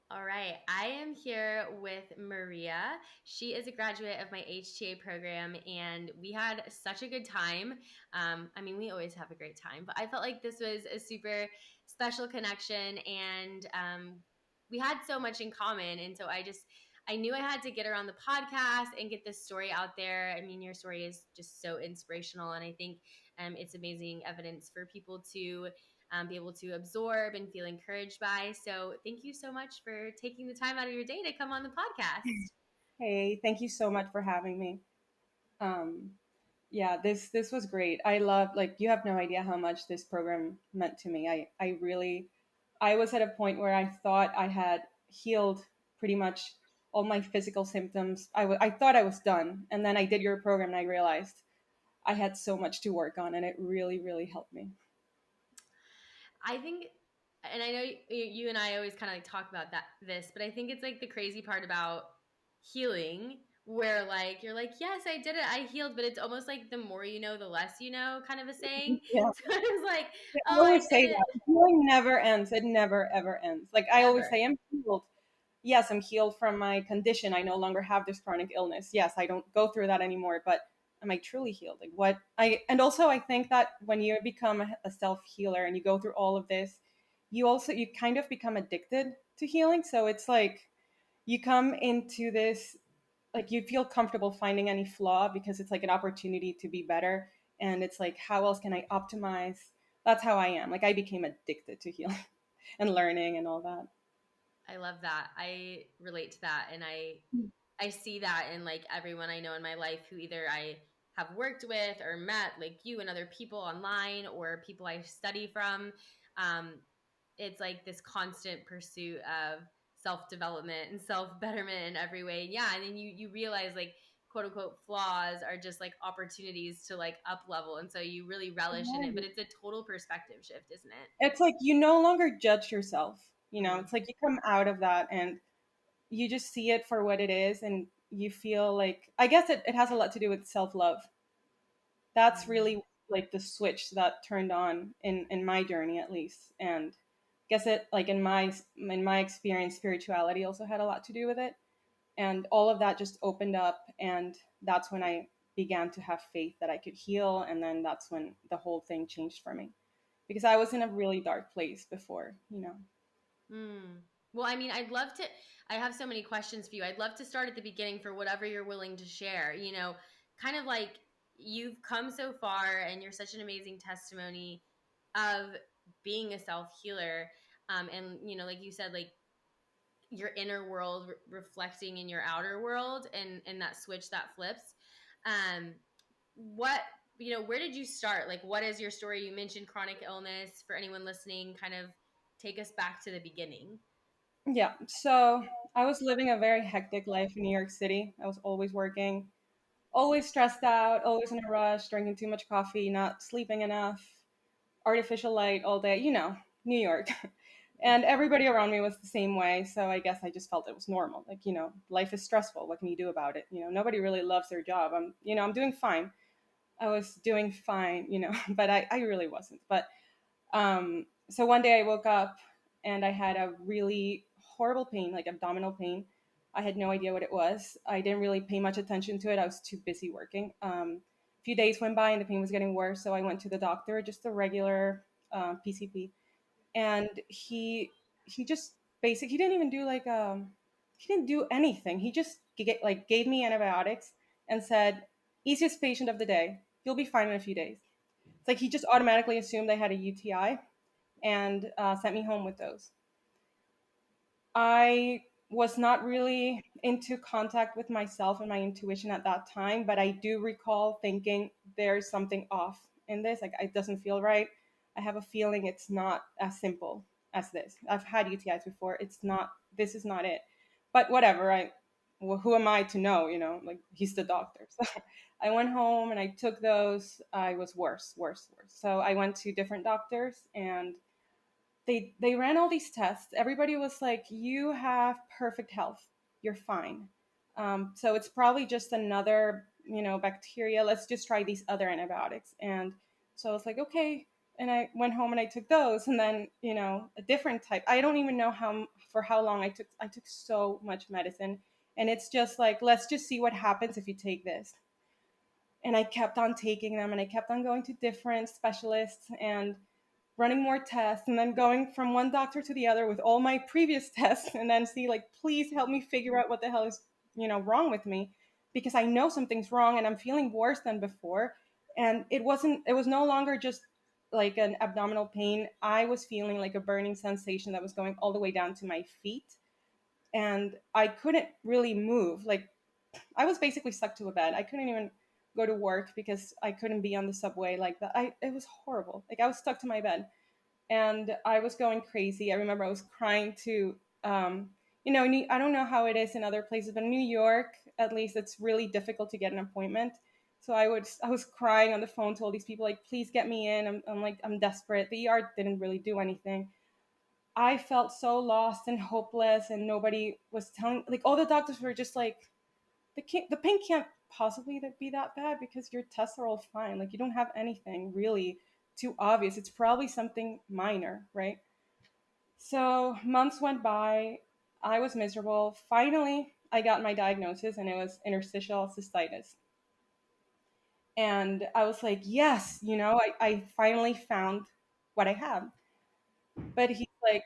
All right. I am here with Maria. She is a graduate of my HTA program, and we had such a good time. We always have a great time, but I felt like this was a super special connection, and we had so much in common. And so I knew I had to get her on the podcast and get this story out there. I mean, your story is just so inspirational, and I think it's amazing evidence for people to be able to absorb and feel encouraged by. So, thank you so much for taking the time out of your day to come on the podcast. Hey, thank you so much for having me. Um, yeah, this was great. I love like you have no idea how much this program meant to me. I was at a point where I thought I had healed pretty much all my physical symptoms. I thought I was done, and then I did your program and I realized I had so much to work on, and it really helped me. I think, and I know you and I always kind of like talk about this, but I think it's like the crazy part about healing where like you're like, yes, I did it, I healed, but it's almost like the more you know, the less you know, kind of a saying. Yeah. So it's like, I oh, I always did say it. that healing never ends. It never ever ends. Like I always Never. say, I'm healed. Yes, I'm healed from my condition. I no longer have this chronic illness. Yes, I don't go through that anymore. But am I truly healed? Like what I and also I think that when you become a self healer and you go through all of this, you kind of become addicted to healing. So it's like you come into this like you feel comfortable finding any flaw because it's like an opportunity to be better, and it's like how else can I optimize. That's how I am. Like I became addicted to healing and learning and all that. I love that. I relate to that, and I see that in like everyone I know in my life who either I have worked with or met, like you and other people online or people I study from. Um, it's like this constant pursuit of self development and self betterment in every way. Yeah, and then you realize like quote unquote flaws are just like opportunities to like up level, and so you really relish in it. But it's a total perspective shift, isn't it? It's like you no longer judge yourself. Mm. It's like you come out of that and you just see it for what it is, and you feel like, I guess it has a lot to do with self love. That's Mm. really like the switch that turned on in my journey, at least. And I guess it like in my experience, spirituality also had a lot to do with it. And all of that just opened up, and that's when I began to have faith that I could heal, and then that's when the whole thing changed for me, because I was in a really dark place before. Mm. Well, I mean, I have so many questions for you. I'd love to start at the beginning for whatever you're willing to share. Kind of like you've come so far and you're such an amazing testimony of being a self healer. And like you said, like your inner world reflecting in your outer world and that switch that flips. Um, what, where did you start? Like, what is your story? You mentioned chronic illness. For anyone listening, kind of take us back to the beginning. Yeah, so I was living a very hectic life in New York City. I was always working, always stressed out, always in a rush, drinking too much coffee, not sleeping enough, artificial light all day, New York. And everybody around me was the same way. So I guess I just felt it was normal. Like, life is stressful. What can you do about it? Nobody really loves their job. I'm doing fine. I was doing fine, but I really wasn't. But so one day I woke up and I had a really horrible pain, like abdominal pain. I had no idea what it was. I didn't really pay much attention to it. I was too busy working. A few days went by and the pain was getting worse. So I went to the doctor, just a regular PCP, and he just he didn't even do he didn't do anything. He just gave me antibiotics and said, "Easiest patient of the day. You'll be fine in a few days." It's like he just automatically assumed I had a UTI and sent me home with those. I was not really into contact with myself and my intuition at that time, but I do recall thinking there's something off in this. Like, it doesn't feel right. I have a feeling it's not as simple as this. I've had UTIs before. It's not, this is not it. But whatever, well, who am I to know? Like, he's the doctor. So I went home and I took those. I was worse. So I went to different doctors, and they ran all these tests. Everybody was like, "You have perfect health. You're fine." So it's probably just another, bacteria. Let's just try these other antibiotics. And so I was like, okay. And I went home and I took those, and then a different type. I don't even know how long I took so much medicine, and it's just like, let's just see what happens if you take this. And I kept on taking them, and I kept on going to different specialists and running more tests, and then going from one doctor to the other with all my previous tests, and then see, like, please help me figure out what the hell is wrong with me, because I know something's wrong and I'm feeling worse than before. And it was no longer just like an abdominal pain. I was feeling like a burning sensation that was going all the way down to my feet, and I couldn't really move. Like, I was basically stuck to a bed. I couldn't even go to work because I couldn't be on the subway like that. It was horrible. Like, I was stuck to my bed, and I was going crazy. I remember I was crying to, I don't know how it is in other places, but in New York, at least, it's really difficult to get an appointment. So I was crying on the phone to all these people, like, please get me in. I'm like, I'm desperate. The ER didn't really do anything. I felt so lost and hopeless, and nobody was telling, like, all the doctors were just like, the pain can't possibly be that bad because your tests are all fine. Like, you don't have anything really too obvious. It's probably something minor, right? So months went by. I was miserable. Finally, I got my diagnosis, and it was interstitial cystitis. And I was like, yes, I finally found what I have. But he's like,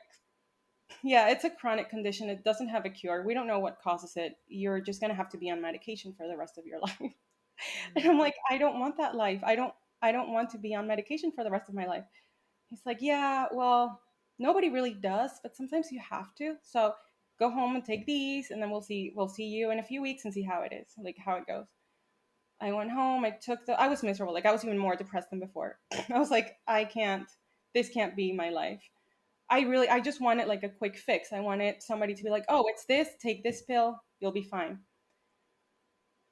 yeah, it's a chronic condition. It doesn't have a cure. We don't know what causes it. You're just going to have to be on medication for the rest of your life. And I'm like, I don't want that life. I don't want to be on medication for the rest of my life. He's like, yeah, well, nobody really does, but sometimes you have to. So go home and take these, and then we'll see you in a few weeks and see how it is, like, how it goes. I went home, I was miserable. Like, I was even more depressed than before. I was like, this can't be my life. I just wanted like a quick fix. I wanted somebody to be like, oh, it's this, take this pill, you'll be fine.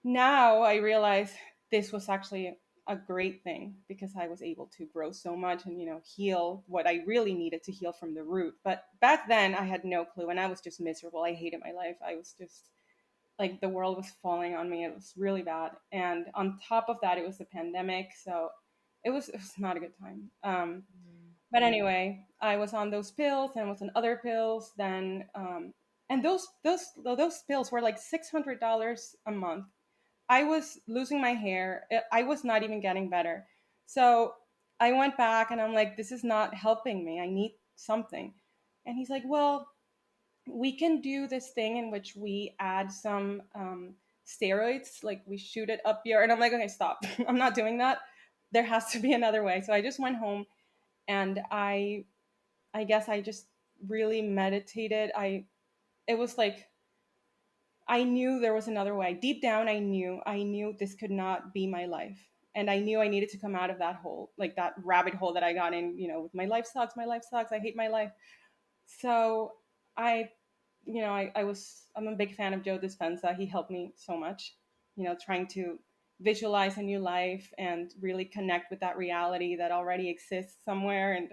Now I realize this was actually a great thing, because I was able to grow so much and heal what I really needed to heal from the root. But back then I had no clue, and I was just miserable. I hated my life. I was just like, the world was falling on me. It was really bad. And on top of that, it was the pandemic, so it was not a good time. But anyway, I was on those pills, and was on other pills then, and those pills were like $600 a month. I was losing my hair. I was not even getting better. So I went back, and I'm like, this is not helping me. I need something. And he's like, well, we can do this thing in which we add some steroids, like we shoot it up your. And I'm like, okay, stop. I'm not doing that. There has to be another way. So I just went home, and I guess I just really meditated. It was like, I knew there was another way. Deep down, I knew this could not be my life. And I knew I needed to come out of that hole, like that rabbit hole that I got in, with my life sucks, I hate my life. So I, I'm a big fan of Joe Dispenza. He helped me so much, trying to visualize a new life and really connect with that reality that already exists somewhere.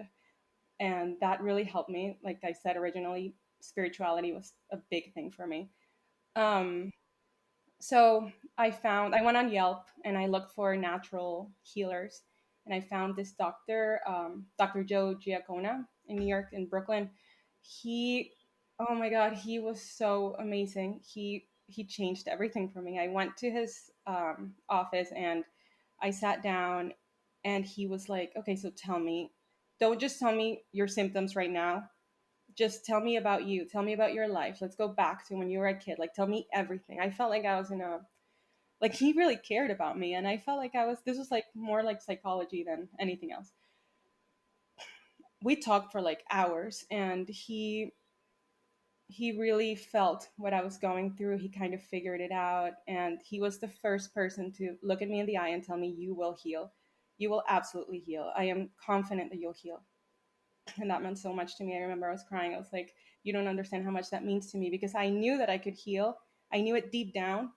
And that really helped me. Like I said originally, spirituality was a big thing for me. Um, so I went on Yelp, and I looked for natural healers, and I found this doctor, Dr. Joe Giacona in New York, in Brooklyn. He, oh my God, he was so amazing. He changed everything for me. I went to his office, and I sat down, and he was like, okay, so tell me, don't just tell me your symptoms right now, just tell me about you, tell me about your life, let's go back to when you were a kid, like, tell me everything. I felt like I was in a, like, he really cared about me, and I felt like this was like more like psychology than anything else. We talked for like hours, and he really felt what I was going through. He kind of figured it out, and he was the first person to look at me in the eye and tell me, you will heal, you will absolutely heal, I am confident that you'll heal. And that meant so much to me. I remember I was crying. I was like, you don't understand how much that means to me, because I knew that I could heal. I knew it deep down,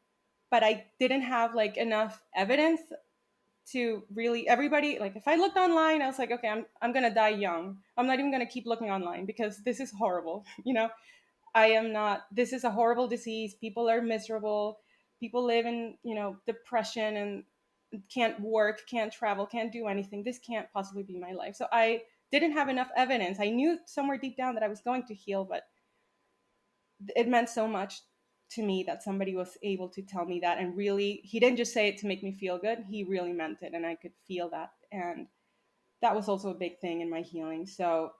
but I didn't have like enough evidence to really, everybody, like, if I looked online, I was like, okay, I'm going to die young. I'm not even going to keep looking online, because this is horrible. I am not, this is a horrible disease. People are miserable. People live in, depression, and can't work, can't travel, can't do anything. This can't possibly be my life. So I didn't have enough evidence. I knew somewhere deep down that I was going to heal, but it meant so much to me that somebody was able to tell me that. And really, he didn't just say it to make me feel good, he really meant it. And I could feel that. And that was also a big thing in my healing. So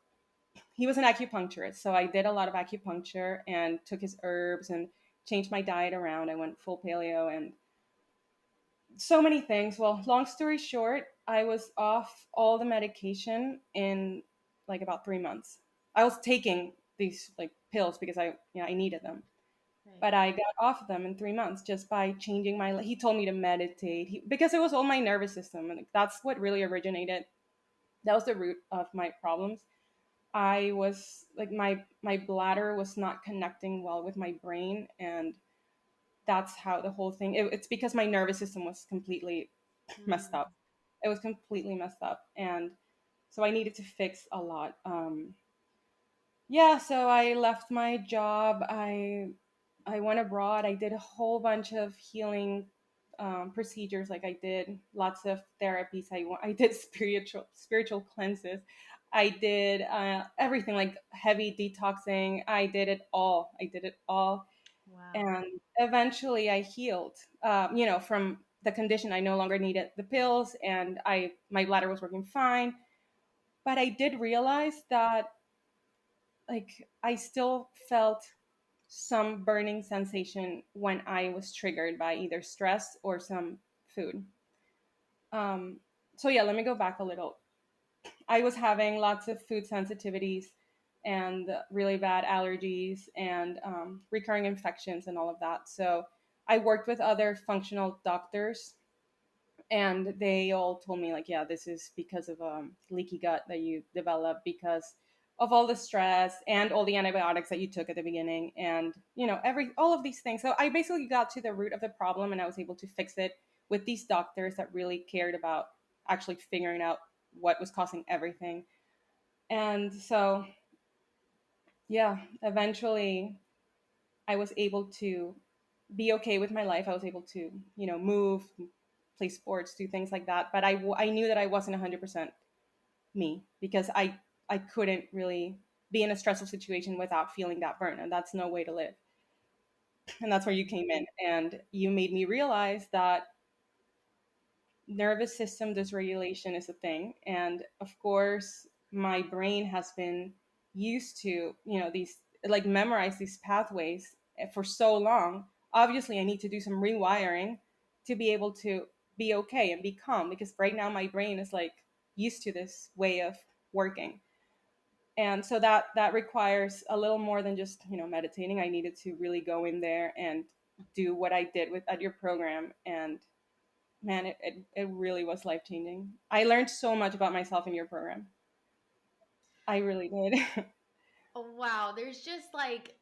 he was an acupuncturist. So I did a lot of acupuncture and took his herbs and changed my diet around. I went full paleo and so many things. Well, long story short, I was off all the medication in like about 3 months. I was taking these like pills because I needed them, Right. but I got off of them in 3 months just by changing my. He told me to meditate because it was all my nervous system, and that's what really originated. That was the root of my problems. I was like my bladder was not connecting well with my brain, and that's how the whole thing. It's because my nervous system was completely messed Mm, up. It was completely messed up, and so I needed to fix a lot. Yeah, so I left my job. I went abroad. I did a whole bunch of healing procedures. Like I did lots of therapies. I did spiritual cleanses. I did everything like heavy detoxing. I did it all. I did it all, wow. and eventually I healed. From the condition, I no longer needed the pills, and I my bladder was working fine. But I did realize that like I still felt some burning sensation when I was triggered by either stress or some food. Um, so yeah, let me go back a little. I was having lots of food sensitivities and really bad allergies and recurring infections and all of that. So I worked with other functional doctors, and they all told me like, yeah, this is because of leaky gut that you develop because of all the stress and all the antibiotics that you took at the beginning, and every all of these things. So I basically got to the root of the problem, and I was able to fix it with these doctors that really cared about actually figuring out what was causing everything. And so yeah, eventually I was able to be okay with my life. I was able to, move, play sports, do things like that. But I knew that I wasn't 100% me because I couldn't really be in a stressful situation without feeling that burn. And that's no way to live. And that's where you came in. And you made me realize that nervous system dysregulation is a thing. And of course, my brain has been used to, these like memorize these pathways for so long. Obviously, I need to do some rewiring to be able to be okay and be calm because right now my brain is like used to this way of working. And so that requires a little more than just, meditating. I needed to really go in there and do what I did with at your program, and man, it really was life changing. I learned so much about myself in your program. I really did. Oh, wow. There's just like,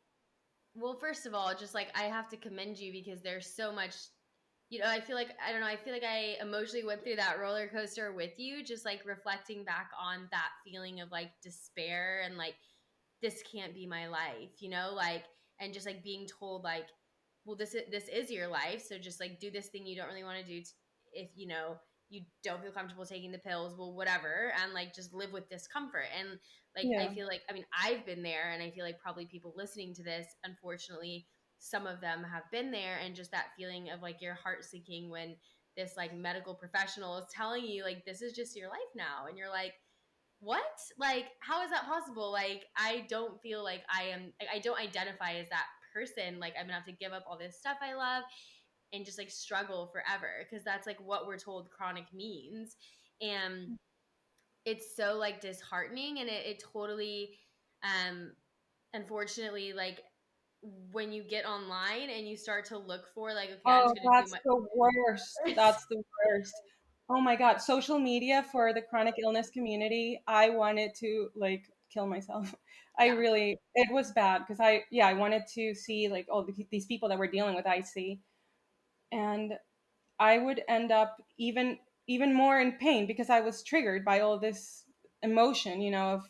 well, first of all, just like I have to commend you because there's so much, I feel like, I don't know, I feel like I emotionally went through that roller coaster with you, just like reflecting back on that feeling of like despair and like, this can't be my life, like, and just like being told like, well, this is your life, so just like do this thing you don't really want to do if you don't feel comfortable taking the pills, well, whatever, and like just live with discomfort. And like I Yeah. feel like, I mean, I've been there, and I feel like probably people listening to this, unfortunately, some of them have been there, and just that feeling of like your heart sinking when this like medical professional is telling you like this is just your life now, and you're like, what? Like, how is that possible? Like, I don't feel like I don't identify as that person. Like, I'm gonna have to give up all this stuff I love and just like struggle forever, because that's like what we're told chronic means. And it's so like disheartening, and it totally, um, unfortunately, like when you get online and you start to look for like, okay, I'm Oh, just gonna do that's my the worst. That's the worst. Oh my God. Social media for the chronic illness community, I wanted to like kill myself. I yeah. really, it was bad because I wanted to see like, oh, these people that we're dealing with, I see. And I would end up even more in pain because I was triggered by all this emotion, of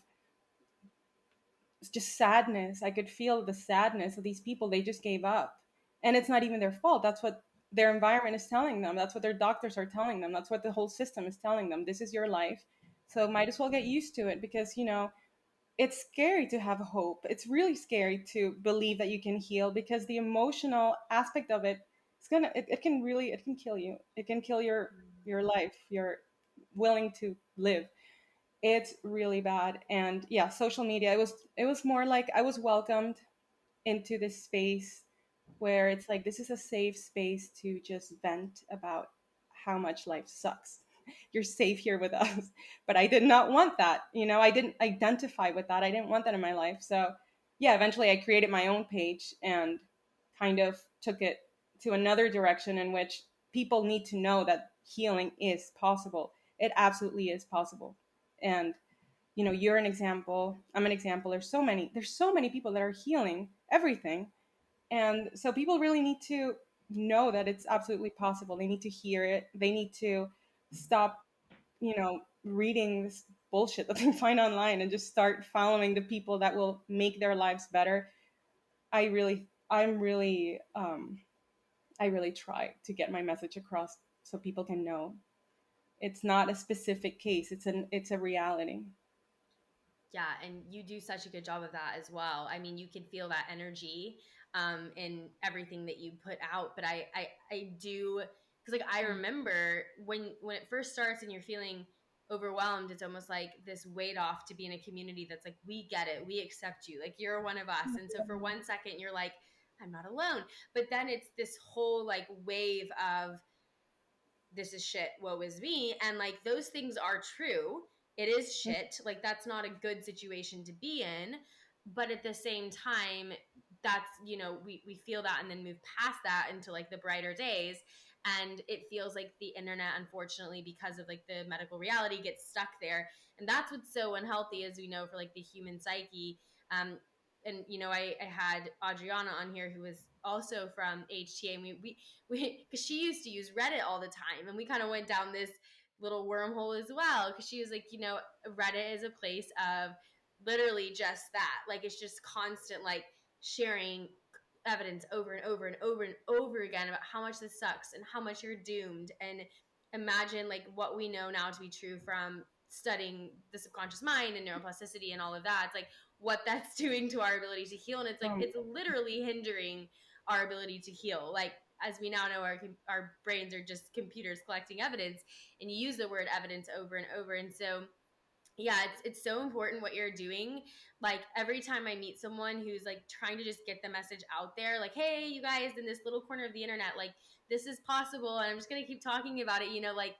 just sadness. I could feel the sadness of these people. They just gave up, and it's not even their fault. That's what their environment is telling them. That's what their doctors are telling them. That's what the whole system is telling them. This is your life. So might as well get used to it, because, it's scary to have hope. It's really scary to believe that you can heal, because the emotional aspect of it, it can really, it can kill you. It can kill your life, your willing to live. It's really bad. And yeah, social media, it was more like I was welcomed into this space where it's like, this is a safe space to just vent about how much life sucks. You're safe here with us. But I did not want that. I didn't identify with that. I didn't want that in my life. So yeah, eventually I created my own page and kind of took it to another direction, in which people need to know that healing is possible. It absolutely is possible. And you're an example, I'm an example. There's so many people that are healing everything. And so people really need to know that it's absolutely possible. They need to hear it. They need to stop, reading this bullshit that they find online, and just start following the people that will make their lives better. I really try to get my message across so people can know it's not a specific case. It's a reality. Yeah, and you do such a good job of that as well. I mean, you can feel that energy in everything that you put out. But I do, because like I remember when it first starts and you're feeling overwhelmed, it's almost like this weight off to be in a community that's like, we get it, we accept you, like you're one of us. And so for 1 second, you're like, I'm not alone. But then it's this whole like wave of this is shit, woe is me. And like those things are true. It is shit. Like that's not a good situation to be in. But at the same time, that's, we feel that and then move past that into like the brighter days. And it feels like the internet, unfortunately, because of like the medical reality, gets stuck there. And that's what's so unhealthy, as we know, for like the human psyche. And I had Adriana on here, who was also from HTA, and we because she used to use Reddit all the time, and we kind of went down this little wormhole as well, because she was like, Reddit is a place of literally just that, like it's just constant like sharing evidence over and over and over and over again about how much this sucks and how much you're doomed. And imagine like what we know now to be true from studying the subconscious mind and neuroplasticity and all of that. It's like what that's doing to our ability to heal, and it's like Um, it's literally hindering our ability to heal. Like as we now know, our brains are just computers collecting evidence, and you use the word evidence over and over. And so yeah, it's so important what you're doing. Like every time I meet someone who's like trying to just get the message out there, like, hey, you guys in this little corner of the internet, like this is possible, and I'm just gonna keep talking about it, like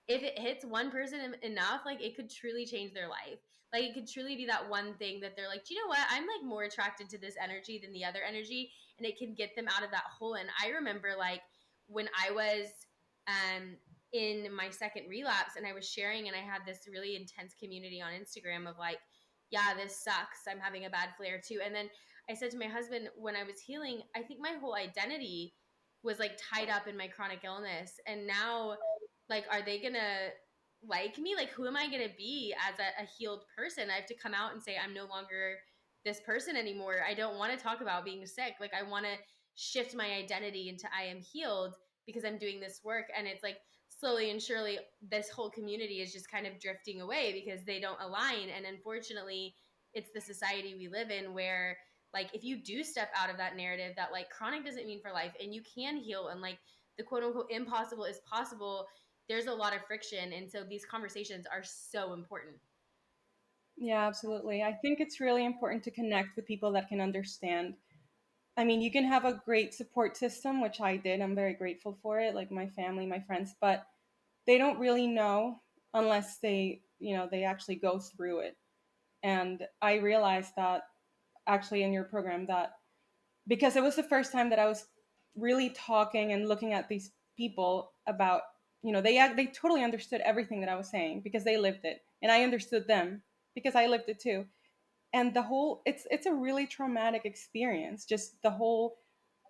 if it hits one person enough, like it could truly change their life. Like it could truly be that one thing that they're like, do you know what? I'm like more attracted to this energy than the other energy, and it can get them out of that hole. And I remember like when I was um in my second relapse and I was sharing, and I had this really intense community on Instagram of like, yeah, this sucks. I'm having a bad flare too. And then I said to my husband when I was healing, I think my whole identity was like tied up in my chronic illness. And now like are they gonna like me? Like who am I gonna be as a healed person? I have to come out and say I'm no longer this person anymore. I don't want to talk about being sick. Like I want to shift my identity into I am healed because I'm doing this work. And it's like slowly and surely this whole community is just kind of drifting away because they don't align. And unfortunately, it's the society we live in where like if you do step out of that narrative that like chronic doesn't mean for life and you can heal and like the quote unquote impossible is possible, there's a lot of friction. And so these conversations are so important. yeah, absolutely. I think it's really important to connect with people that can understand. I mean, you can have a great support system, which I did. I'm very grateful for it, like my family, my friends, but they don't really know unless they actually go through it. And I realized that actually in your program, that because it was the first time that I was really talking and looking at these people about, they totally understood everything that I was saying because they lived it, and I understood them because I lived it too. And the whole, it's a really traumatic experience. Just the whole,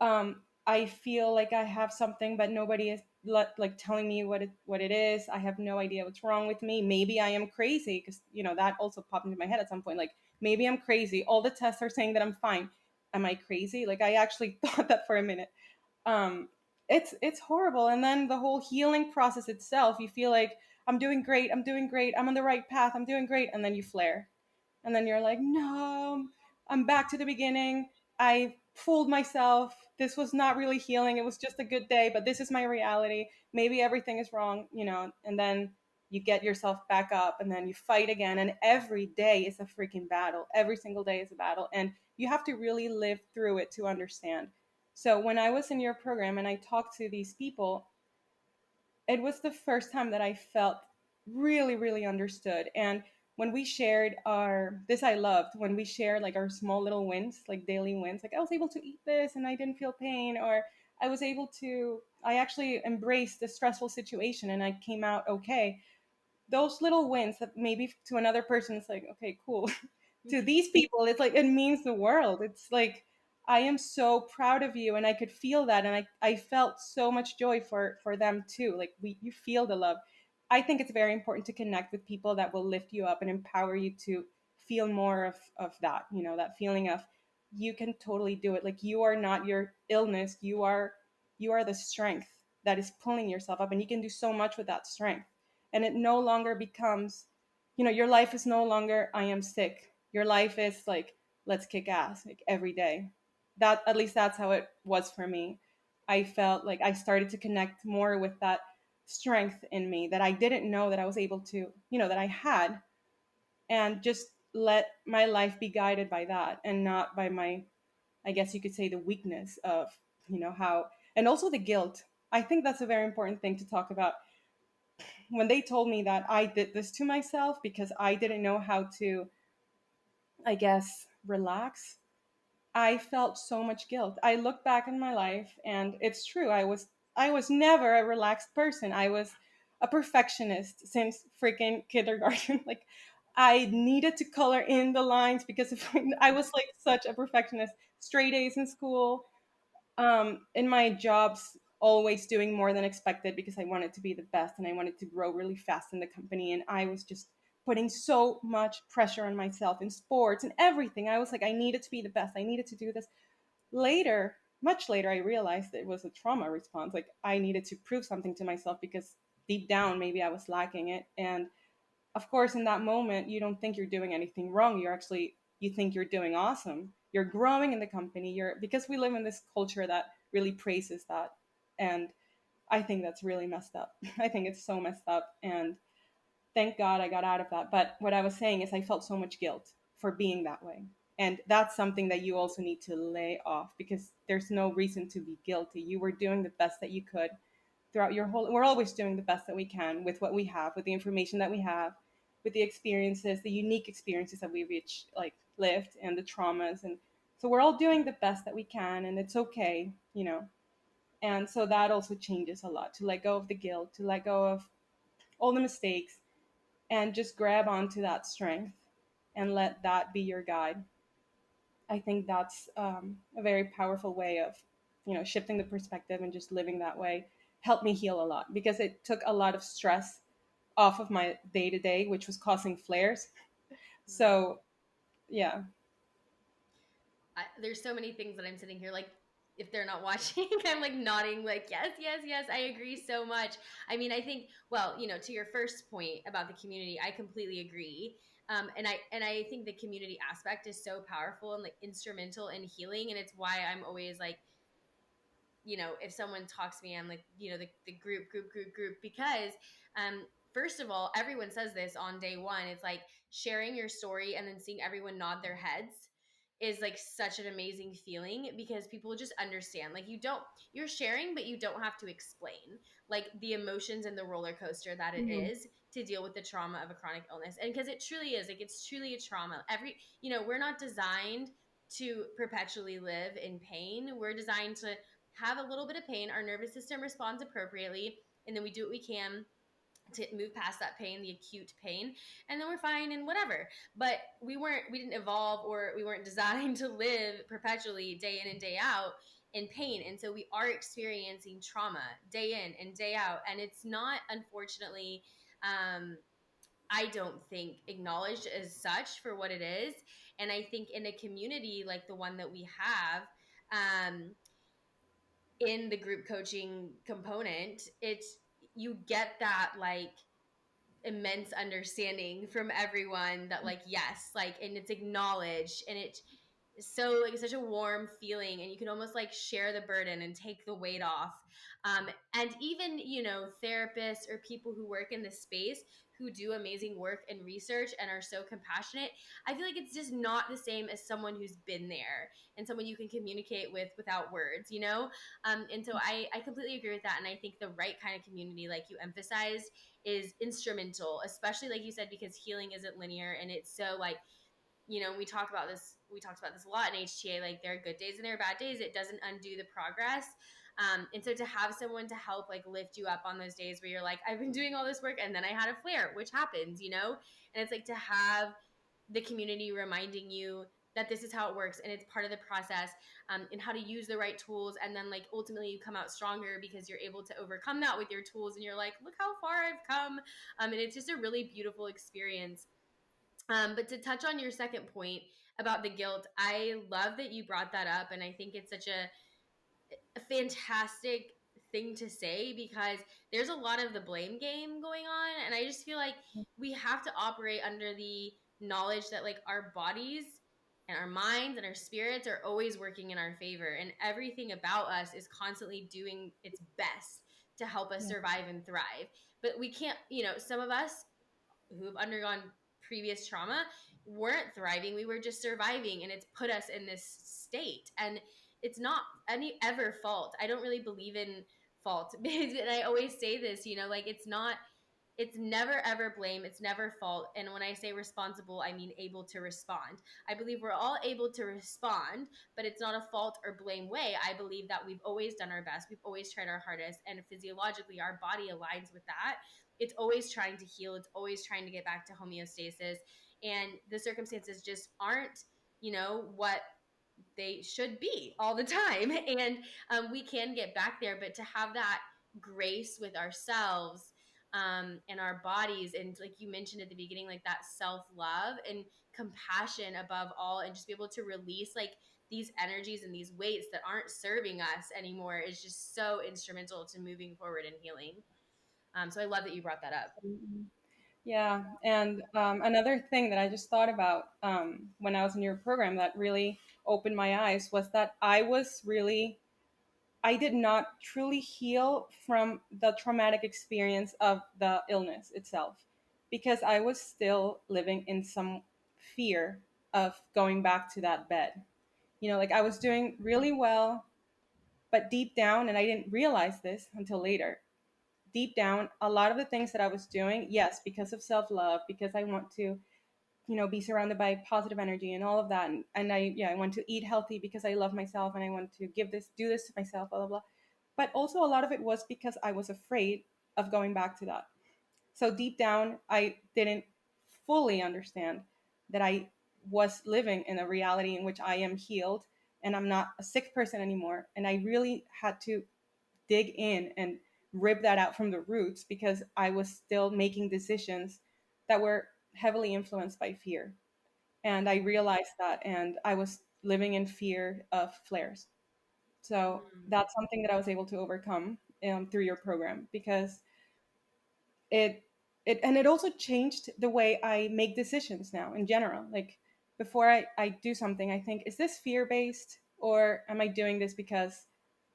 I feel like I have something, but nobody is like telling me what it is. I have no idea what's wrong with me. Maybe I am crazy, because that also popped into my head at some point. Like maybe I'm crazy. All the tests are saying that I'm fine. Am I crazy? Like I actually thought that for a minute. Um, it's horrible. And then the whole healing process itself, you feel like I'm doing great, I'm on the right path, I'm doing great, and then you flare. And then you're like, no, I'm back to the beginning. I fooled myself. This was not really healing. It was just a good day, but this is my reality. Maybe everything is wrong, you know, and then you get yourself back up and then you fight again. And every day is a freaking battle. Every single day is a battle. And you have to really live through it to understand. So when I was in your program and I talked to these people, it was the first time that I felt really, really understood. And when we shared our, this I loved, when we shared like our small little wins, like daily wins, like I was able to eat this and I didn't feel pain, or I was able to, I actually embraced the stressful situation and I came out okay. Those little wins that maybe to another person it's like, okay, cool. To these people it's like it means the world. It's like I am so proud of you, and I could feel that, and I felt so much joy for them too. Like we you feel the love. I think it's very important to connect with people that will lift you up and empower you to feel more of that, you know, that feeling of you can totally do it. Like you are not your illness, you are the strength that is pulling yourself up, and you can do so much with that strength. And it no longer becomes, you know, your life is no longer I am sick. Your life is like let's kick ass like every day. That at least that's how it was for me. I felt like I started to connect more with that strength in me that I didn't know that I was able to, you know, that I had, and just let my life be guided by that and not by my, I guess you could say, the weakness of, you know, how, and also the guilt. I think that's a very important thing to talk about. When they told me that I did this to myself because I didn't know how to, I guess, relax, I felt so much guilt. I look back in my life and it's true. I was never a relaxed person. I was a perfectionist since freaking kindergarten. Like I needed to color in the lines because if I was like such a perfectionist. Straight A's in school, in my jobs, always doing more than expected because I wanted to be the best and I wanted to grow really fast in the company. And I was just putting so much pressure on myself in sports and everything. I was like, I needed to be the best. I needed to do this. Later, much later, I realized it was a trauma response. Like I needed to prove something to myself because deep down, maybe I was lacking it. And of course, in that moment, you don't think you're doing anything wrong. You're actually, you think you're doing awesome. You're growing in the company. You're, because we live in this culture that really praises that. And I think that's really messed up. I think it's so messed up. And thank God I got out of that. But what I was saying is I felt so much guilt for being that way. And that's something that you also need to lay off because there's no reason to be guilty. You were doing the best that you could throughout your whole, we're always doing the best that we can with what we have, with the information that we have, with the experiences, the unique experiences that we reach, like lived, and the traumas. And so we're all doing the best that we can, and it's okay, you know. And so that also changes a lot, to let go of the guilt, to let go of all the mistakes, and just grab onto that strength and let that be your guide. I think that's a very powerful way of, you know, shifting the perspective and just living that way. Helped me heal a lot because it took a lot of stress off of my day to day, which was causing flares. So yeah. There's so many things that I'm sitting here like, if they're not watching, I'm like nodding like yes, yes, yes, I agree so much. I mean, I think, well, you know, to your first point about the community, I completely agree. And I think the community aspect is so powerful and like instrumental in healing, and it's why I'm always like, you know, if someone talks to me, I'm like, you know, the group, because first of all, everyone says this on day one. It's like sharing your story and then seeing everyone nod their heads is like such an amazing feeling because people just understand. Like you're sharing, but you don't have to explain like the emotions and the roller coaster that it Mm-hmm. is to deal with the trauma of a chronic illness. And because it truly is, like, it's truly a trauma. You know, we're not designed to perpetually live in pain. We're designed to have a little bit of pain. Our nervous system responds appropriately, and then we do what we can to move past that pain, the acute pain, and then we're fine and whatever. But we didn't evolve, or we weren't designed to live perpetually day in and day out in pain. And so we are experiencing trauma day in and day out. And it's not, unfortunately, I don't think acknowledged as such for what it is. And I think in a community like the one that we have, um, in the group coaching component, it's, you get that like immense understanding from everyone that like, yes, like, and it's acknowledged, and it's so like such a warm feeling, and you can almost like share the burden and take the weight off. And even, you know, therapists or people who work in this space who do amazing work and research and are so compassionate, I feel like it's just not the same as someone who's been there and someone you can communicate with without words, you know. And so I completely agree with that, and I think the right kind of community, like you emphasized, is instrumental, especially like you said, because healing isn't linear, and it's so like, you know, we talked about this a lot in HTA, like there are good days and there are bad days. It doesn't undo the progress. And so to have someone to help like lift you up on those days where you're like, I've been doing all this work and then I had a flare, which happens, you know. And it's like to have the community reminding you that this is how it works and it's part of the process, and how to use the right tools, and then like ultimately you come out stronger because you're able to overcome that with your tools, and you're like, look how far I've come. And it's just a really beautiful experience. But to touch on your second point about the guilt, I love that you brought that up. And I think it's such a fantastic thing to say, because there's a lot of the blame game going on. And I just feel like we have to operate under the knowledge that like our bodies and our minds and our spirits are always working in our favor. And everything about us is constantly doing its best to help us Yeah. survive and thrive. But we can't, you know, some of us who have undergone previous trauma weren't thriving. We were just surviving, and it's put us in this state. And it's not any ever fault. I don't really believe in fault. And I always say this, you know, like it's never ever blame, it's never fault. And when I say responsible, I mean able to respond. I believe we're all able to respond, but it's not a fault or blame way. I believe that we've always done our best, we've always tried our hardest, and physiologically our body aligns with that. It's always trying to heal, it's always trying to get back to homeostasis, and the circumstances just aren't, you know, what they should be all the time. And we can get back there, but to have that grace with ourselves, and our bodies, and like you mentioned at the beginning, like that self-love and compassion above all, and just be able to release like these energies and these weights that aren't serving us anymore, is just so instrumental to moving forward and healing. So I love that you brought that up. Mhm. Yeah, and another thing that I just thought about when I was in your program that really opened my eyes was that I did not truly heal from the traumatic experience of the illness itself, because I was still living in some fear of going back to that bed. You know, like I was doing really well, but deep down, and I didn't realize this until later, deep down, a lot of the things that I was doing, yes, because of self love, because I want to, you know, be surrounded by positive energy and all of that. And I want to eat healthy because I love myself and I want to do this to myself, blah, blah, blah. But also a lot of it was because I was afraid of going back to that. So deep down, I didn't fully understand that I was living in a reality in which I am healed and I'm not a sick person anymore. And I really had to dig in and rip that out from the roots, because I was still making decisions that were heavily influenced by fear. And I realized that, and I was living in fear of flares. So Mm. that's something that I was able to overcome through your program, because it it also changed the way I make decisions now in general. Like before I do something, I think, is this fear based, or am I doing this because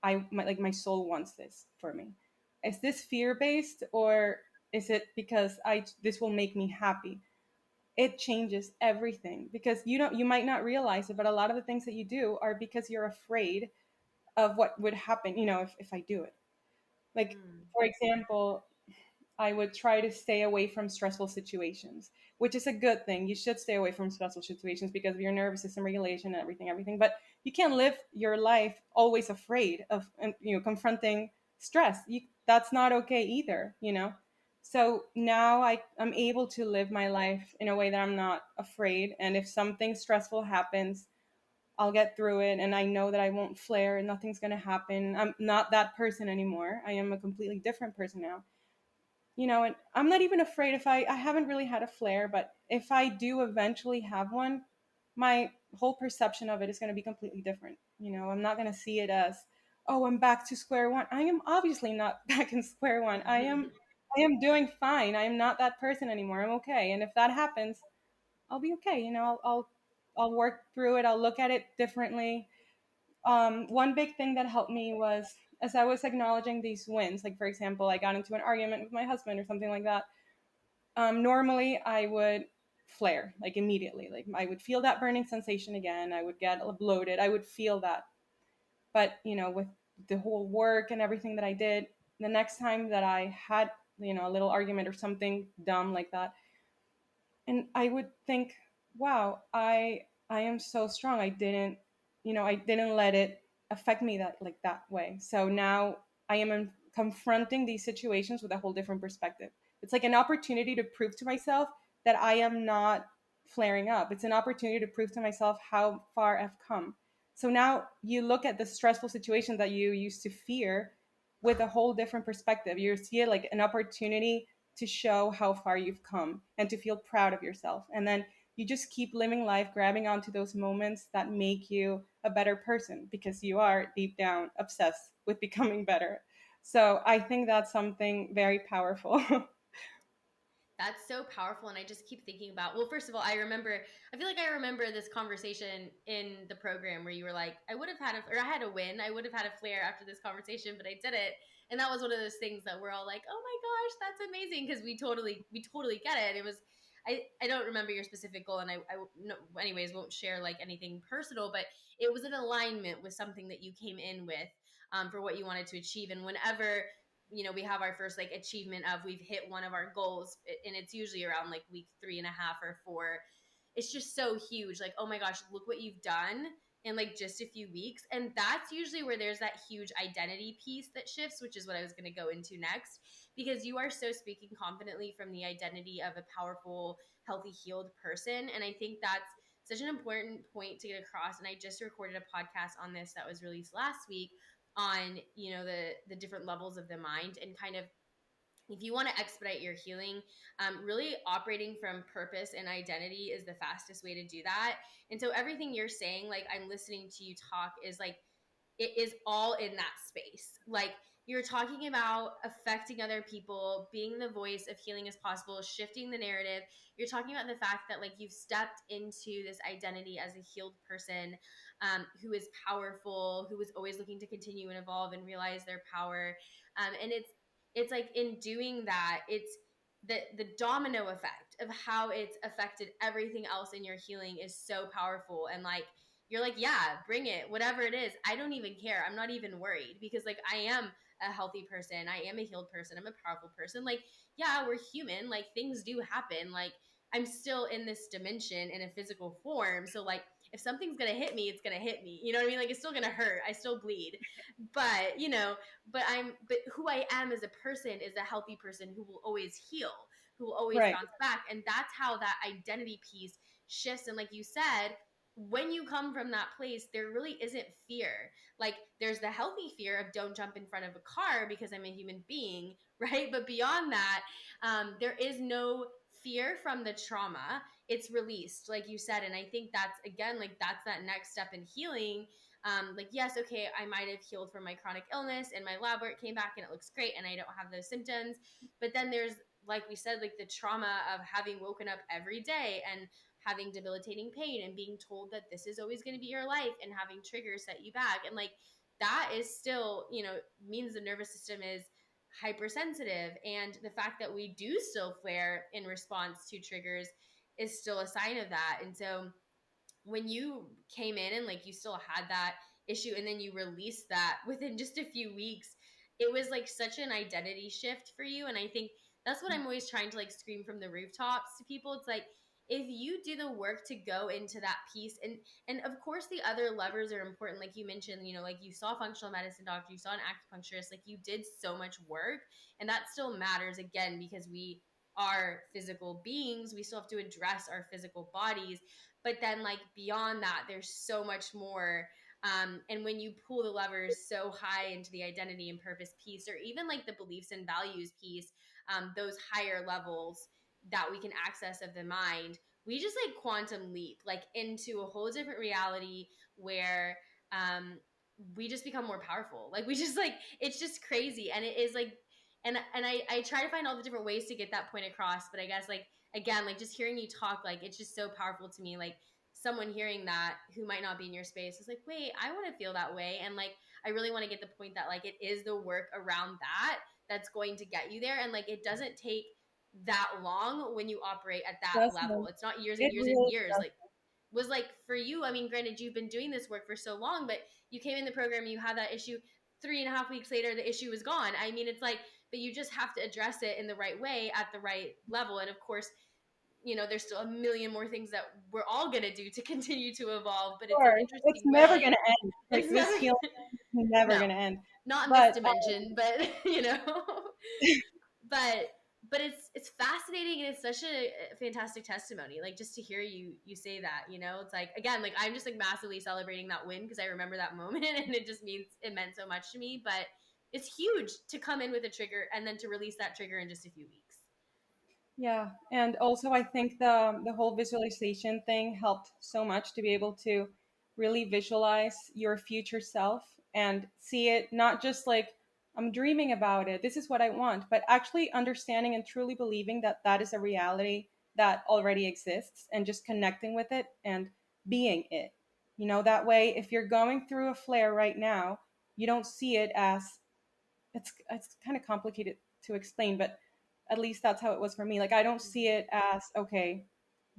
my soul wants this for me? Is this fear based, or is it because I this will make me happy? It changes everything, because you might not realize it, but a lot of the things that you do are because you're afraid of what would happen, if I do it. Like, Mm. for example, I would try to stay away from stressful situations, which is a good thing. You should stay away from stressful situations because of your nervous system regulation and everything. But you can't live your life always afraid of, confronting stress. That's not okay either. So now I'm able to live my life in a way that I'm not afraid. And if something stressful happens, I'll get through it. And I know that I won't flare and nothing's going to happen. I'm not that person anymore. I am a completely different person now. And I'm not even afraid if I haven't really had a flare, but if I do eventually have one, my whole perception of it is going to be completely different. I'm not going to see it as, oh, I'm back to square one. I am obviously not back in square one. I am doing fine. I am not that person anymore. I'm okay. And if that happens, I'll be okay. I'll work through it. I'll look at it differently. One big thing that helped me was as I was acknowledging these wins, like for example, I got into an argument with my husband or something like that. Normally, I would flare like immediately. Like I would feel that burning sensation again. I would get bloated. I would feel that. But with the whole work and everything that I did, the next time that I had a little argument or something dumb like that, and I would think, wow, I am so strong. I didn't let it affect me that like that way. So now I am confronting these situations with a whole different perspective. It's like an opportunity to prove to myself that I am not flaring up. It's an opportunity to prove to myself how far I've come. So now you look at the stressful situation that you used to fear with a whole different perspective. You see it like an opportunity to show how far you've come and to feel proud of yourself. And then you just keep living life, grabbing onto those moments that make you a better person because you are deep down obsessed with becoming better. So I think that's something very powerful. That's so powerful. And I just keep thinking about, well, first of all, I feel like I remember this conversation in the program where you were like, I had a win. I would have had a flare after this conversation, but I did it. And that was one of those things that we're all like, oh my gosh, that's amazing. Cause we totally get it. It was, I don't remember your specific goal and I no, anyways, won't share like anything personal, but it was in alignment with something that you came in with for what you wanted to achieve. And whenever we have our first like achievement of we've hit one of our goals, and it's usually around like week 3.5 or 4. It's just so huge, like, oh my gosh, look what you've done in like just a few weeks. And that's usually where there's that huge identity piece that shifts, which is what I was going to go into next, because you are so speaking confidently from the identity of a powerful, healthy, healed person. And I think that's such an important point to get across. And I just recorded a podcast on this that was released last week on the different levels of the mind, and kind of, if you want to expedite your healing, really operating from purpose and identity is the fastest way to do that. And so everything you're saying, like I'm listening to you talk, is like it is all in that space. Like you're talking about affecting other people, being the voice of healing as possible, shifting the narrative. You're talking about the fact that like you've stepped into this identity as a healed person, who is powerful, who is always looking to continue and evolve and realize their power. And it's like in doing that, it's the domino effect of how it's affected everything else in your healing is so powerful. And like you're like, yeah, bring it, whatever it is. I don't even care. I'm not even worried, because like I am a healthy person. I am a healed person. I'm a powerful person. Like, yeah, we're human. Like things do happen. Like I'm still in this dimension in a physical form. So like if something's going to hit me, it's going to hit me. You know what I mean? Like it's still going to hurt. I still bleed. But, but who I am as a person is a healthy person who will always heal, who will always Right. bounce back. And that's how that identity piece shifts. And like you said, when you come from that place, there really isn't fear. Like there's the healthy fear of don't jump in front of a car because I'm a human being, right? But beyond that, there is no fear from the trauma. It's released, like you said. And I think that's, again, like that's that next step in healing. Like, yes, okay, I might have healed from my chronic illness and my lab work came back and it looks great and I don't have those symptoms. But then there's, like we said, like the trauma of having woken up every day and having debilitating pain and being told that this is always going to be your life and having triggers set you back. And like that is still, means the nervous system is hypersensitive. And the fact that we do still flare in response to triggers is still a sign of that. And so when you came in and like you still had that issue and then you released that within just a few weeks, it was like such an identity shift for you. And I think that's what I'm always trying to like scream from the rooftops to people. It's like, if you do the work to go into that piece, and of course the other levers are important, like you mentioned, like you saw a functional medicine doctor, you saw an acupuncturist, like you did so much work, and that still matters, again, because we are physical beings. We still have to address our physical bodies, but then like beyond that, there's so much more. And when you pull the levers so high into the identity and purpose piece, or even like the beliefs and values piece, those higher levels that we can access of the mind, we just like quantum leap like into a whole different reality where we just become more powerful. Like we just like, it's just crazy. And it is like, and I try to find all the different ways to get that point across. But I guess like, again, like just hearing you talk, like it's just so powerful to me. Like someone hearing that who might not be in your space is like, wait, I want to feel that way. And like, I really want to get the point that like, it is the work around that that's going to get you there. And like, it doesn't take that long when you operate at that Trust level. me. It's not years and It years and really years. does. Like, was like for you, I mean, granted, you've been doing this work for so long, but you came in the program and you had that issue 3.5 weeks later, the issue is gone. I mean, it's like, but you just have to address it in the right way at the right level. And of course, there's still a million more things that we're all going to do to continue to evolve, but Of it's an course, it's interesting never way. gonna end. Like It's this never, healing is never no, gonna end. not in this But dimension, but but it's fascinating, and it's such a fantastic testimony, like just to hear you say that. It's like, again, like I'm just like massively celebrating that win because I remember that moment and it just means it meant so much to me. But it's huge to come in with a trigger and then to release that trigger in just a few weeks. yeah, and also I think the whole visualization thing helped so much to be able to really visualize your future self and see it not just like I'm dreaming about it, this is what I want, but actually understanding and truly believing that that is a reality that already exists and just connecting with it and being it. That way if you're going through a flare right now, you don't see it as it's kind of complicated to explain, but at least that's how it was for me. Like I don't see it as okay,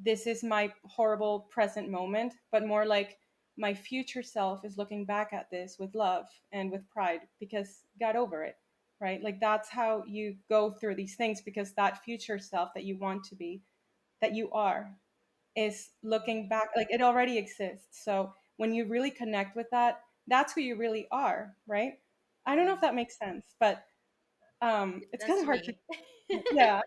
this is my horrible present moment, but more like my future self is looking back at this with love and with pride because got over it, right? Like that's how you go through these things because that future self that you want to be, that you are, is looking back like it already exists. So when you really connect with that, that's who you really are, right? I don't know if Mm. that makes sense, but it's kind That's of to hard to, me. yeah.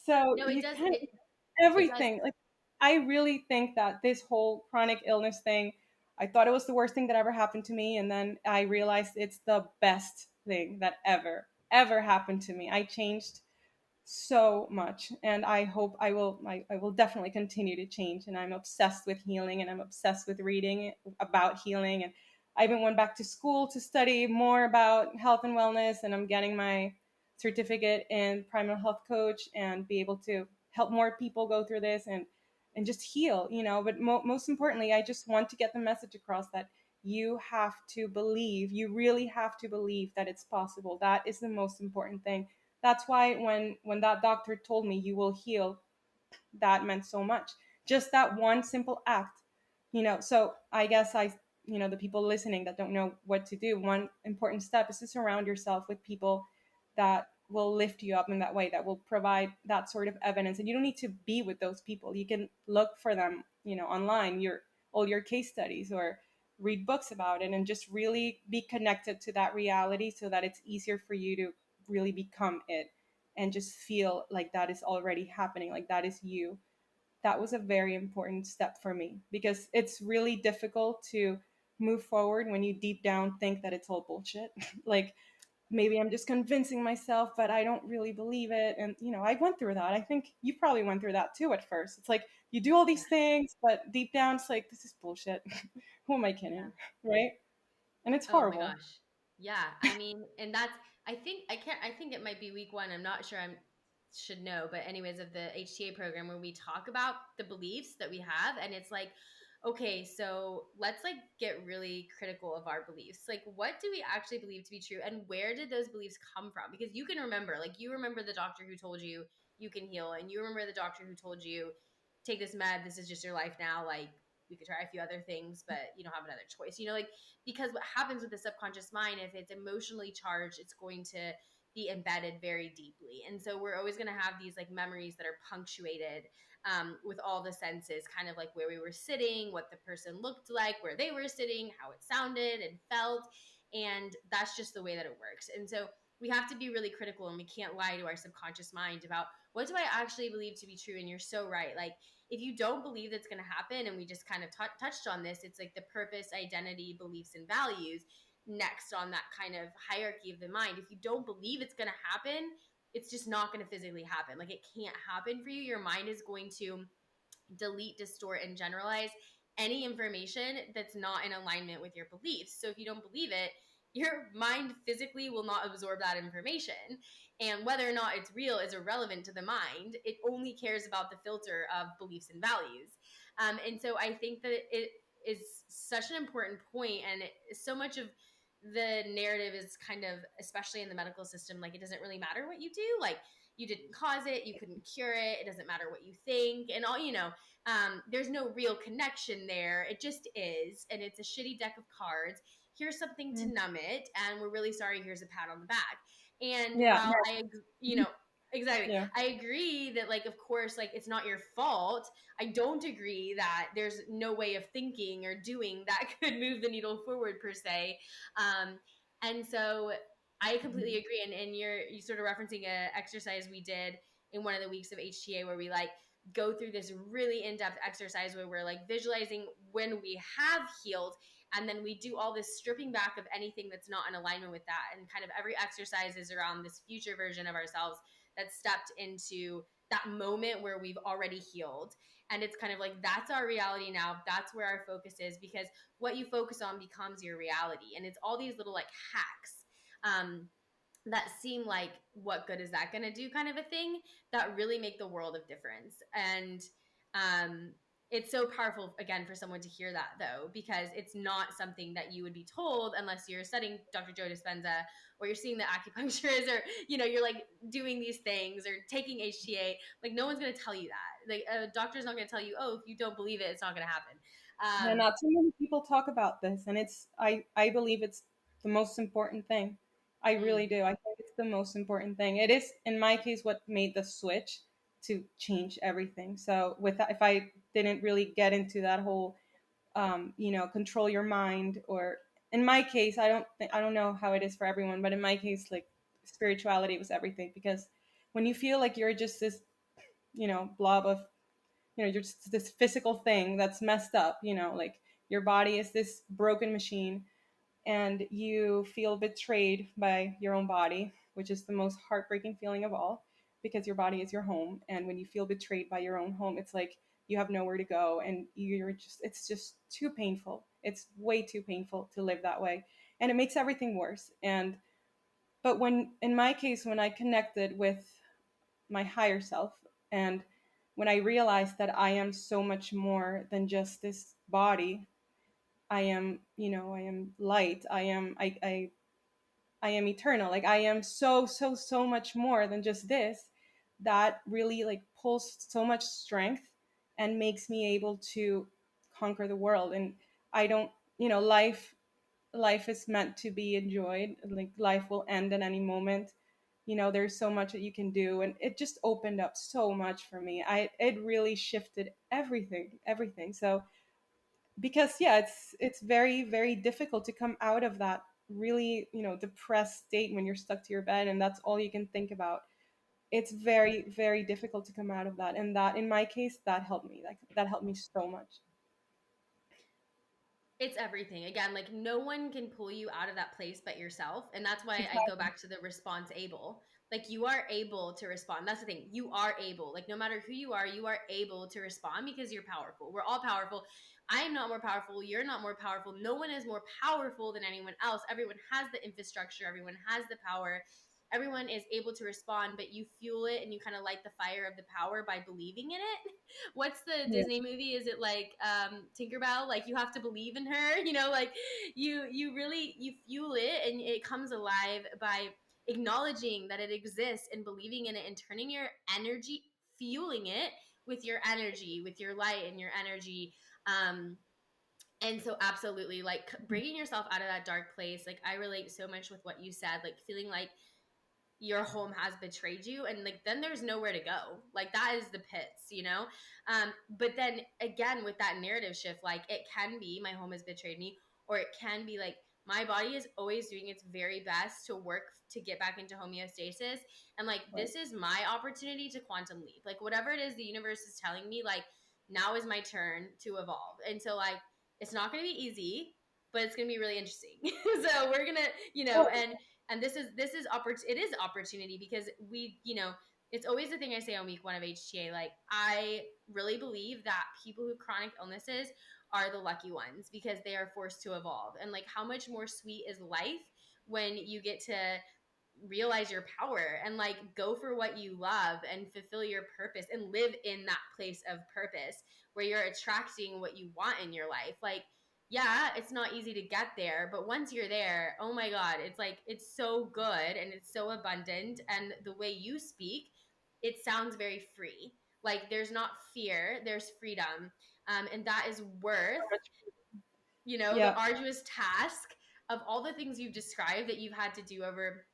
So No, it you does. kind of It does. everything. Like I really think that this whole chronic illness thing, I thought it was the worst thing that ever happened to me, and then I realized it's the best thing that ever happened to me. I changed so much, and I hope I will definitely continue to change. And I'm obsessed with healing, and I'm obsessed with reading about healing. And I even went back to school to study more about health and wellness, and I'm getting my certificate in primal health coach and be able to help more people go through this and just heal. But most importantly, I just want to get the message across that you have to believe, you really have to believe that it's possible. That is the most important thing. That's why when that doctor told me you will heal, that meant so much. Just that one simple act. So I guess the people listening that don't know what to do, one important step is to surround yourself with people that will lift you up in that way, that will provide that sort of evidence. And you don't need to be with those people. You can look for them, online, all your case studies, or read books about it, and just really be connected to that reality so that it's easier for you to really become it and just feel like that is already happening, like that is you. That was a very important step for me because it's really difficult to move forward when you deep down think that it's all bullshit. Like maybe I'm just convincing myself, but I don't really believe it. And I went through that. I think you probably went through that too at first. It's like you do all these things, but deep down it's like this is bullshit. Who am I Yeah. kidding? Right? And it's Oh my horrible. gosh. Yeah. I mean, and that's, I think it might be week one. I'm not sure, I'm should know, but anyways, of the HTA program where we talk about the beliefs that we have. And it's like, okay, so let's like get really critical of our beliefs. Like, what do we actually believe to be true? And where did those beliefs come from? Because you can remember, like, you remember the doctor who told you you can heal, and you remember the doctor who told you, take this med, this is just your life now. Like, we could try a few other things, but you don't have another choice. Like, because what happens with the subconscious mind, if it's emotionally charged, it's going to be embedded very deeply. And so we're always going to have these like memories that are punctuated with all the senses, kind of like where we were sitting, what the person looked like, where they were sitting, how it sounded and felt. And that's just the way that it works. And so we have to be really critical, and we can't lie to our subconscious mind about what do I actually believe to be true. And you're so right. Like, if you don't believe that's going to happen, and we just kind of touched on this, it's like the purpose, identity, beliefs, and values next on that kind of hierarchy of the mind. If you don't believe it's going to happen, it's just not going to physically happen. Like, it can't happen for you. Your mind is going to delete, distort, and generalize any information that's not in alignment with your beliefs. So if you don't believe it, your mind physically will not absorb that information. And whether or not it's real is irrelevant to the mind. It only cares about the filter of beliefs and values. And so I think that it is such an important point, and so much of the narrative is kind of, especially in the medical system, like it doesn't really matter what you do. Like you didn't cause it, you couldn't cure it, it doesn't matter what you think, and all, there's no real connection there. It just is, and it's a shitty deck of cards. Here's something to Mm. numb it, and we're really sorry. Here's a pat on the back. And Yeah. while exactly, Yeah. I agree that, like, of course, like it's not your fault. I don't agree that there's no way of thinking or doing that could move the needle forward per se. And so I completely agree. And you sort of referencing a exercise we did in one of the weeks of HTA where we like go through this really in-depth exercise where we're like visualizing when we have healed, and then we do all this stripping back of anything that's not in alignment with that. And kind of every exercise is around this future version of ourselves that stepped into that moment where we've already healed. And it's kind of like, that's our reality now. That's where our focus is, because what you focus on becomes your reality. And it's all these little like hacks that seem like, what good is that going to do, kind of a thing, that really make the world of difference. And it's so powerful, again, for someone to hear that, though, because it's not something that you would be told unless you're studying Dr. Joe Dispenza, or you're seeing the acupuncturist, or you're like doing these things or taking HTA. Like, no one's going to tell you that. Like, a doctor's not going to tell you, oh, if you don't believe it, it's not going to happen. Yeah, not too many people talk about this, and I believe it's the most important thing. I mm, really do. I think it's the most important thing. It is, in my case, what made the switch to change everything. So with that, if I didn't really get into that whole, control your mind, or in my case, I don't know how it is for everyone, but in my case, like spirituality was everything, because when you feel like you're just this, blob of, you're just this physical thing that's messed up, like your body is this broken machine, and you feel betrayed by your own body, which is the most heartbreaking feeling of all, because your body is your home. And when you feel betrayed by your own home, it's like you have nowhere to go, and it's just too painful. It's way too painful to live that way. And it makes everything worse. But in my case, when I connected with my higher self, and when I realized that I am so much more than just this body, I am light. I am eternal. Like I am so, so, so much more than just this. That really like pulls so much strength and makes me able to conquer the world. And I don't, life is meant to be enjoyed. Like life will end at any moment. There's so much that you can do, and it just opened up so much for me. It really shifted everything. So because yeah, it's very, very difficult to come out of that really, depressed state when you're stuck to your bed and that's all you can think about. It's very, very difficult to come out of that, and that in my case, that helped me. Like that helped me so much. it's everything. Again, like no one can pull you out of that place but yourself. And that's why I go Exactly. back to the response able. Like you are able to respond. That's the thing. You are able. Like no matter who you are able to respond because you're powerful. We're all powerful. I am not more powerful. You're not more powerful. No one is more powerful than anyone else. Everyone has the infrastructure. Everyone has the power. Everyone is able to respond, but you fuel it and you kind of light the fire of the power by believing in it. What's the Yeah. Disney movie? Is it like Tinkerbell? Like you have to believe in her, like you really you fuel it and it comes alive by acknowledging that it exists and believing in it and turning your energy, fueling it with your energy, with your light and your energy. Um, and so absolutely like bringing yourself out of that dark place. Like I relate so much with what you said, like feeling like your home has betrayed you, and like then there's nowhere to go. Like that is the pits. But then again, with that narrative shift, like it can be my home has betrayed me, or it can be like my body is always doing its very best to work to get back into homeostasis, and like Right. this is my opportunity to quantum leap. Like whatever it is the universe is telling me, like now is my turn to evolve. And so like it's not going to be easy, but it's going to be really interesting. So we're gonna, Oh, and this is it is opportunity, because it's always the thing I say on week 1 of HTA. Like I really believe that people who have chronic illnesses are the lucky ones because they are forced to evolve. And like, how much more sweet is life when you get to realize your power and like go for what you love and fulfill your purpose and live in that place of purpose where you're attracting what you want in your life. Like, yeah, it's not easy to get there, but once you're there, oh my God, it's like, it's so good and it's so abundant. And the way you speak, it sounds very free. Like, there's not fear, there's freedom. And that is worth, the Yeah. arduous task of all the things you've described that you've had to do over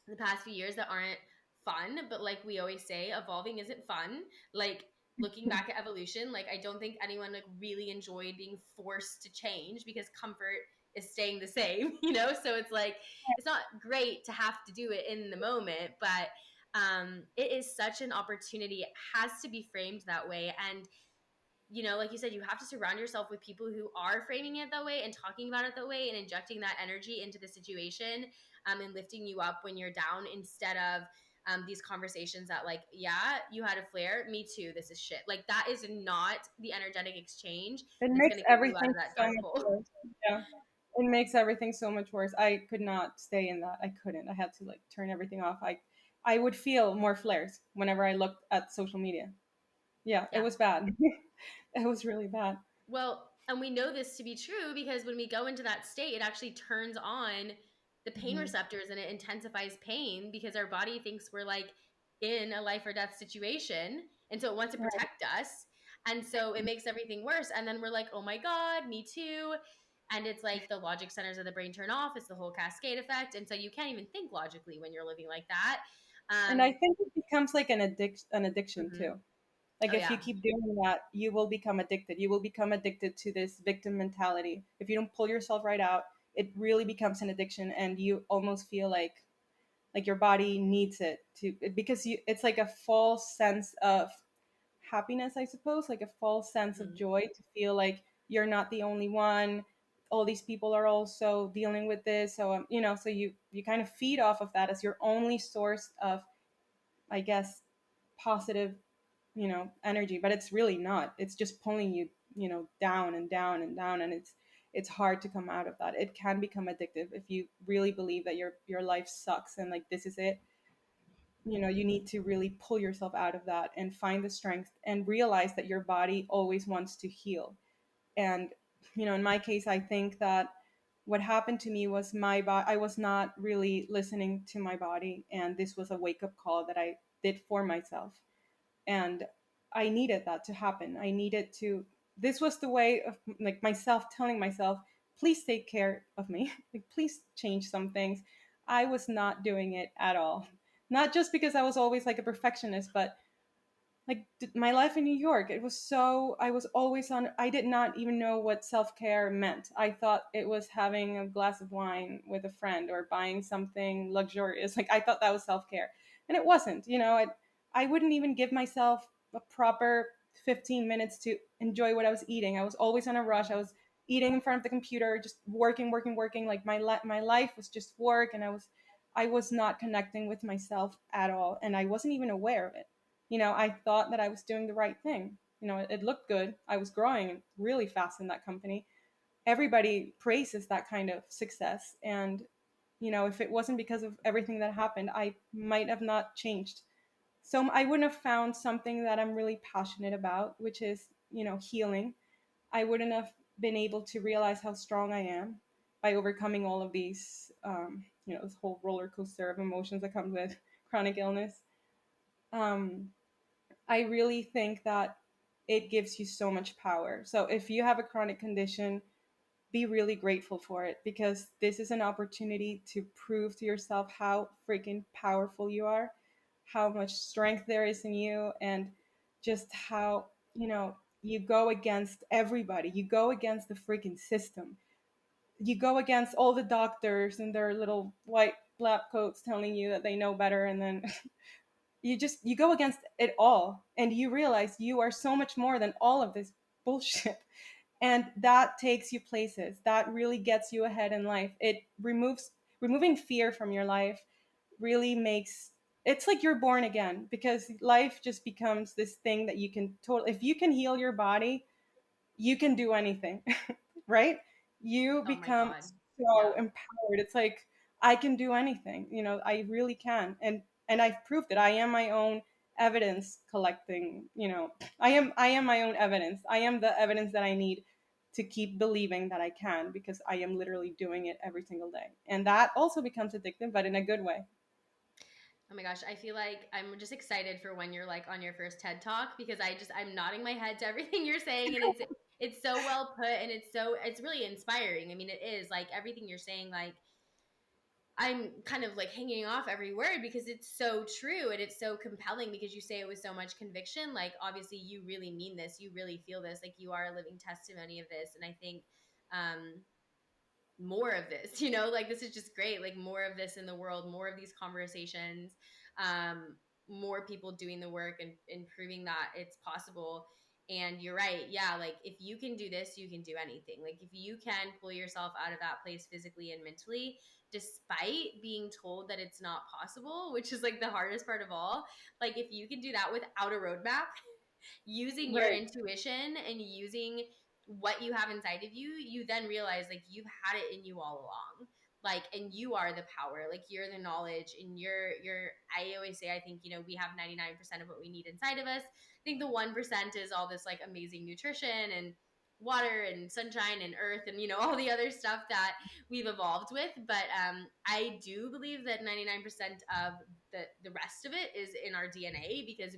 the past few years that aren't fun. But like we always say, evolving isn't fun. Like, looking back at evolution, like, I don't think anyone like really enjoyed being forced to change because comfort is staying the same, so it's like, it's not great to have to do it in the moment, but it is such an opportunity. It has to be framed that way. And like you said, you have to surround yourself with people who are framing it that way and talking about it that way and injecting that energy into the situation, and lifting you up when you're down, instead of these conversations that like, yeah, you had a flare, me too, this is shit. Like, that is not the energetic exchange It that's makes going to get you out everything of that so dark much hole. worse. Yeah. It makes everything so much worse. I could not stay in that. I couldn't. I had to like turn everything off. I would feel more flares whenever I looked at social media. Yeah, it Yeah. was bad. It was really bad. Well, and we know this to be true because when we go into that state, it actually turns on the pain Mhm. receptors and it intensifies pain because our body thinks we're like in a life or death situation. And so it wants to Right. protect us. And so it makes everything worse. And then we're like, oh my God, me too. And it's like the logic centers of the brain turn off. It's the whole cascade effect. And so you can't even think logically when you're living like that. And I Um, think it becomes like an addiction mhm. too. Like Oh, if yeah. you keep doing that, you will become addicted. You will become addicted to this victim mentality. If you don't pull yourself right out, it really becomes an addiction and you almost feel like your body needs it to because it's like a false sense of happiness, I suppose, like a false sense of Mhm. joy to feel like you're not the only one. All these people are also dealing with this. So, so you kind of feed off of that as your only source of, I guess, positive, energy, but it's really not. It's just pulling you, down and down and down. And it's hard to come out of that. It can become addictive if you really believe that your life sucks and like this is it. You need to really pull yourself out of that and find the strength and realize that your body always wants to heal. And in my case, I think that what happened to me was my body, I was not really listening to my body, and this was a wake up call that I did for myself. And I needed that to happen. I needed to, this was the way of like myself telling myself, please take care of me, like please change some things. I was not doing it at all, not just because I was always like a perfectionist, but like my life in New York, it was so, I was always on, I did not even know what self-care meant. I thought it was having a glass of wine with a friend or buying something luxurious. Like I thought that was self-care, and it wasn't. I wouldn't even give myself a proper 15 minutes to enjoy what I was eating. I was always on a rush. I was eating in front of the computer, just working, working, working. Like my life was just work, and I was not connecting with myself at all, and I wasn't even aware of it. I thought that I was doing the right thing. It looked good. I was growing really fast in that company. Everybody praises that kind of success. And, if it wasn't because of everything that happened, I might have not changed. So I wouldn't have found something that I'm really passionate about, which is, healing. I wouldn't have been able to realize how strong I am by overcoming all of these, this whole roller coaster of emotions that comes with chronic illness. Um, I really think that it gives you so much power. So if you have a chronic condition, be really grateful for it because this is an opportunity to prove to yourself how freaking powerful you are, how much strength there is in you, and just how, you go against everybody. You go against the freaking system. You go against all the doctors and their little white lab coats telling you that they know better, and then you go against it all and you realize you are so much more than all of this bullshit. And that takes you places. That really gets you ahead in life. It removing fear from your life really makes, it's like you're born again because life just becomes this thing that you can totally, if you can heal your body, you can do anything, right? You Oh my become God. so Yeah. empowered. It's like I can do anything, I really can. And I've proved it. I am my own evidence collecting, I am my own evidence. I am the evidence that I need to keep believing that I can, because I am literally doing it every single day. And that also becomes addictive, but in a good way. Oh my gosh, I feel like I'm just excited for when you're like on your first TED Talk, because I'm nodding my head to everything you're saying, and it's so well put, and it's really inspiring. I mean, it is like everything you're saying, like I'm kind of like hanging off every word because it's so true and it's so compelling, because you say it with so much conviction. Like obviously you really mean this, you really feel this, like you are a living testimony of this. And I think um more of this, like this is just great, like more of this in the world, more of these conversations, um more people doing the work and proving that it's possible. And you're right, yeah, like if you can do this, you can do anything. Like if you can pull yourself out of that place physically and mentally, despite being told that it's not possible, which is like the hardest part of all, like if you can do that without a roadmap, using your Right. intuition and using what you have inside of you, you then realize like you've had it in you all along. Like, and you are the power, like you're the knowledge, and you're I always say, I think, we have 99% of what we need inside of us. I think the 1% is all this like amazing nutrition and water and sunshine and earth and all the other stuff that we've evolved with. But I do believe that 99% of the rest of it is in our DNA, because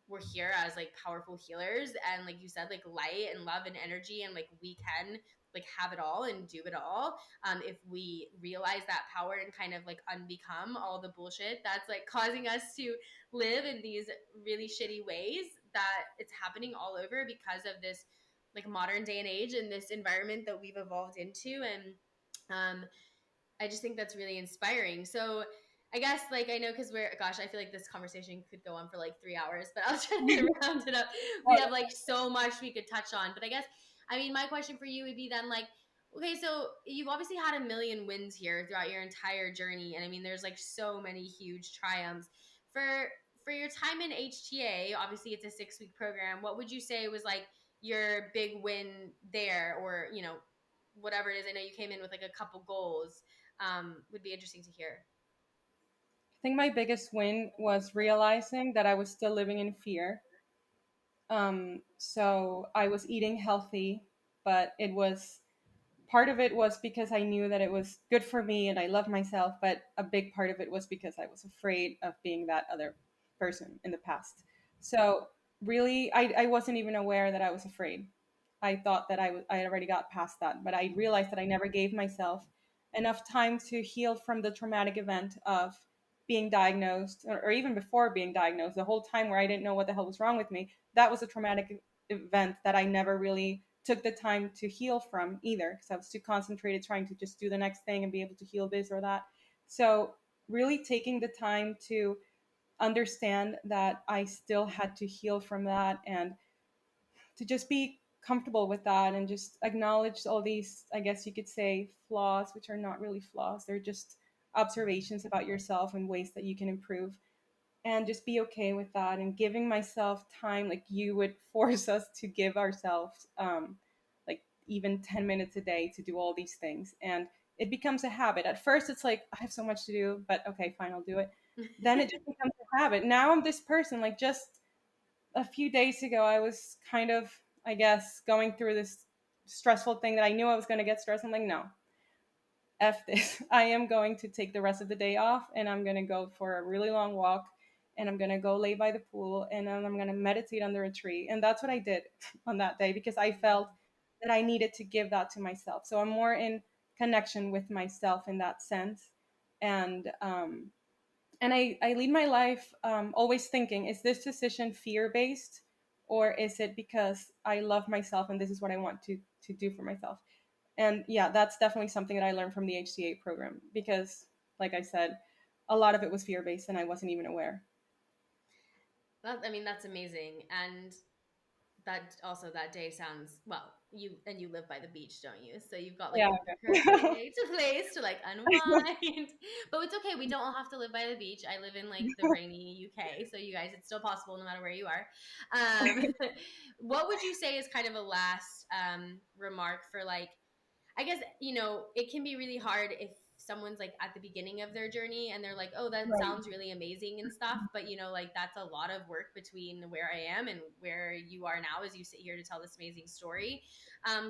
we're here as like powerful healers, and like you said, like light and love and energy, and like we can like have it all and do it all, if we realize that power and kind of like unbecome all the bullshit that's like causing us to live in these really shitty ways that it's happening all over because of this like modern day and age and this environment that we've evolved into. And I just think that's really inspiring. So I guess like I know, because gosh, I feel like this conversation could go on for like 3 hours, but I'll try to round it up. We have like so much we could touch on. But I guess, I mean, my question for you would be then like, okay, so you've obviously had a million wins here throughout your entire journey. And I mean, there's like so many huge triumphs. For your time in HTA, obviously it's a 6-week program. What would you say was like your big win there, or whatever it is? I know you came in with like a couple goals, would be interesting to hear. I think my biggest win was realizing that I was still living in fear. So I was eating healthy, but it was part of it was because I knew that it was good for me and I love myself, but a big part of it was because I was afraid of being that other person in the past. So really, I wasn't even aware that I was afraid. I thought that I had already got past that, but I realized that I never gave myself enough time to heal from the traumatic event of being diagnosed, or even before being diagnosed, the whole time where I didn't know what the hell was wrong with me. That was a traumatic event that I never really took the time to heal from either, because I was too concentrated trying to just do the next thing and be able to heal this or that. So really taking the time to understand that I still had to heal from that, and to just be comfortable with that, and just acknowledge all these, I guess you could say, flaws, which are not really flaws. They're just observations about yourself and ways that you can improve, and just be okay with that, and giving myself time, like you would force us to give ourselves like even 10 minutes a day to do all these things. And it becomes a habit. At first it's like, I have so much to do, but okay, fine, I'll do it. Then it just becomes a habit. Now I'm this person. Like just a few days ago, I was kind of, I guess, going through this stressful thing that I knew I was going to get stressed. I'm like, no, F this. I am going to take the rest of the day off, and I'm going to go for a really long walk, and I'm going to go lay by the pool, and then I'm going to meditate under a tree. And that's what I did on that day, because I felt that I needed to give that to myself. So I'm more in connection with myself in that sense. And I lead my life always thinking, is this decision fear based, or is it because I love myself and this is what I want to do for myself? And yeah, that's definitely something that I learned from the HTA program, because, like I said, a lot of it was fear based and I wasn't even aware. I mean, that's amazing. And that also, that day sounds, well, you live by the beach, don't you? So you've got like Yeah. the perfect place to like unwind. But it's okay. We don't all have to live by the beach. I live in like the rainy UK, so you guys, it's still possible no matter where you are. Um, what would you say is kind of a last remark for like, I guess, it can be really hard if someone's like at the beginning of their journey and they're like, oh, that Right. sounds really amazing and stuff. But, like that's a lot of work between where I am and where you are now as you sit here to tell this amazing story.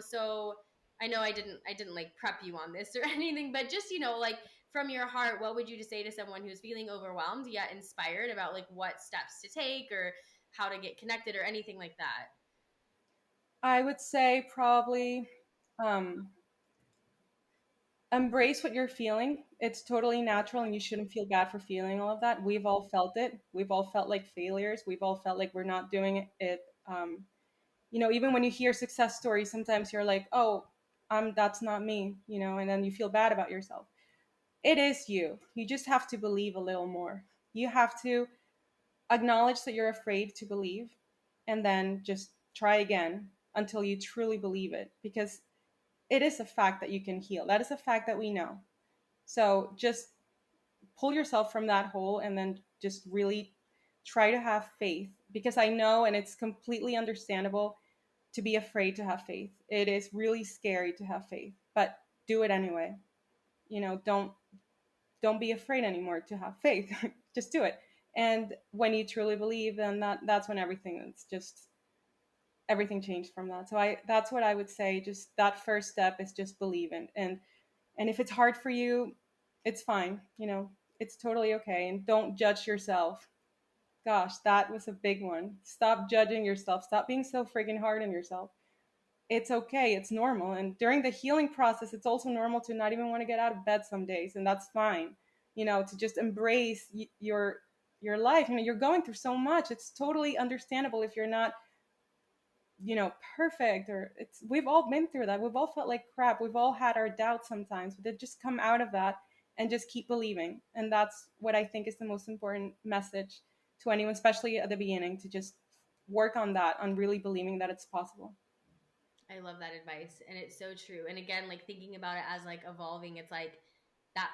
So I know I didn't like prep you on this or anything, but just, like from your heart, what would you say to someone who's feeling overwhelmed yet inspired about like what steps to take or how to get connected or anything like that? I would say probably um, embrace what you're feeling. It's totally natural, and you shouldn't feel bad for feeling all of that. We've all felt it. We've all felt like failures. We've all felt like we're not doing it. Even when you hear success stories, sometimes you're like, "Oh, that's not me," and then you feel bad about yourself. It is you. You just have to believe a little more. You have to acknowledge that you're afraid to believe, and then just try again until you truly believe it, because it is a fact that you can heal. That is a fact that we know. So just pull yourself from that hole and then just really try to have faith, because I know, and it's completely understandable to be afraid to have faith. It is really scary to have faith, but do it anyway. Don't be afraid anymore to have faith. Just do it. And when you truly believe, then that's when everything changed from that. So I that's what I would say. Just that first step is just believe in. And if it's hard for you, it's fine. It's totally okay. And don't judge yourself. Gosh, that was a big one. Stop judging yourself. Stop being so freaking hard on yourself. It's okay. It's normal. And during the healing process, it's also normal to not even want to get out of bed some days, and that's fine. To just embrace your life. You're going through so much. It's totally understandable if you're not perfect, or we've all been through that. We've all felt like crap. We've all had our doubts sometimes, but they just come out of that and just keep believing. And that's what I think is the most important message to anyone, especially at the beginning, to just work on that, on really believing that it's possible. I love that advice. And it's so true. And again, like thinking about it as like evolving, it's like that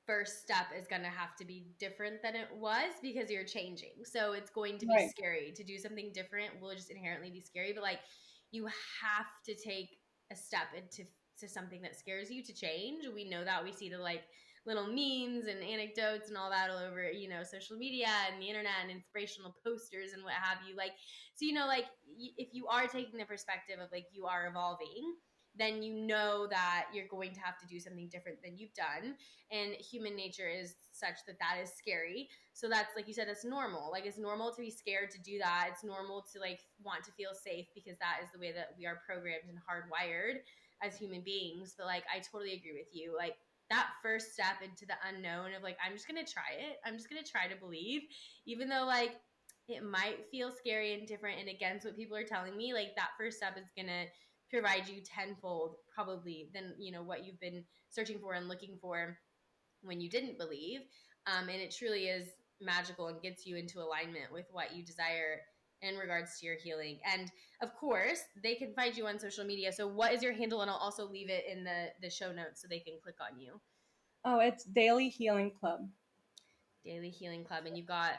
first step is going to have to be different than it was because you're changing. So it's going to be Right. scary to do something different, will just inherently be scary. But like you have to take a step into something that scares you to change. We know that. We see the like little memes and anecdotes and all that all over, social media and the internet and inspirational posters and what have you. Like, so, like if you are taking the perspective of like you are evolving, then you know that you're going to have to do something different than you've done. And human nature is such that that is scary. So that's, like you said, that's normal. Like it's normal to be scared to do that. It's normal to like want to feel safe because that is the way that we are programmed and hardwired as human beings. But like I totally agree with you. Like that first step into the unknown of like, I'm just going to try it. I'm just going to try to believe, even though like it might feel scary and different and against what people are telling me. Like that first step is going to provide you tenfold probably than, what you've been searching for and looking for when you didn't believe. And it truly is magical and gets you into alignment with what you desire in regards to your healing. And of course, they can find you on social media. So what is your handle? And I'll also leave it in the show notes so they can click on you. Oh, it's Daily Healing Club. Daily Healing Club. And you've got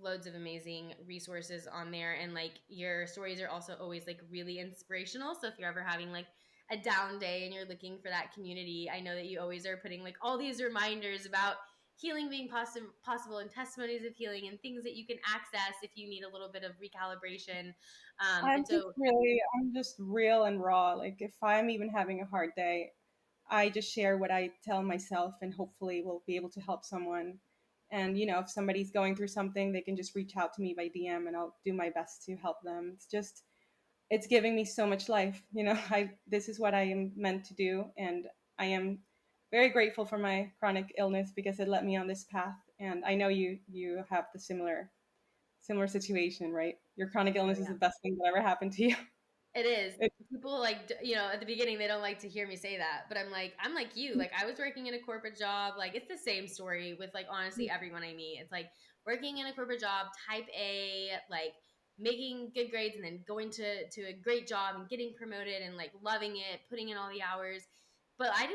loads of amazing resources on there. And like your stories are also always like really inspirational. So if you're ever having like a down day and you're looking for that community, I know that you always are putting like all these reminders about healing being possible and testimonies of healing and things that you can access if you need a little bit of recalibration. And so I'm just real and raw. Like if I'm even having a hard day, I just share what I tell myself, and hopefully we'll be able to help someone. And if somebody's going through something, they can just reach out to me by DM, and I'll do my best to help them. It's giving me so much life. I this is what I am meant to do, and I am very grateful for my chronic illness because it led me on this path. And I know you have the similar situation, right? Your chronic oh illness is yeah, the best thing that ever happened to you. it is. It, People like, at the beginning, they don't like to hear me say that, but I'm like you. Like, I was working in a corporate job. Like, it's the same story with, like, honestly, everyone I meet. It's like working in a corporate job, type A, like, making good grades and then going to a great job and getting promoted and like loving it, putting in all the hours. But I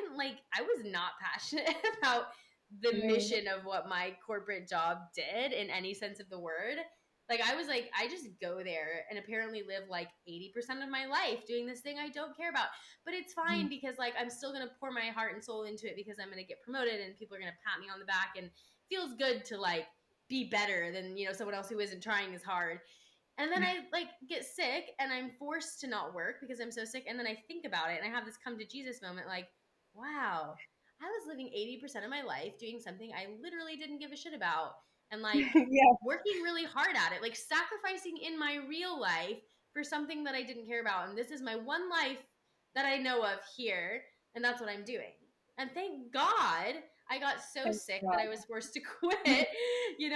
was not passionate about the Mm. mission of what my corporate job did in any sense of the word. Like I was like, I just go there and apparently live like 80% of my life doing this thing I don't care about. But it's fine because like I'm still gonna pour my heart and soul into it because I'm gonna get promoted and people are gonna pat me on the back, and it feels good to like be better than, someone else who isn't trying as hard. And then I like get sick and I'm forced to not work because I'm so sick. And then I think about it and I have this come to Jesus moment like, wow, I was living 80% of my life doing something I literally didn't give a shit about. And like Yeah. working really hard at it, like sacrificing in my real life for something that I didn't care about. And this is my one life that I know of here. And that's what I'm doing. And thank God I got so Thank sick that God. I was forced to quit.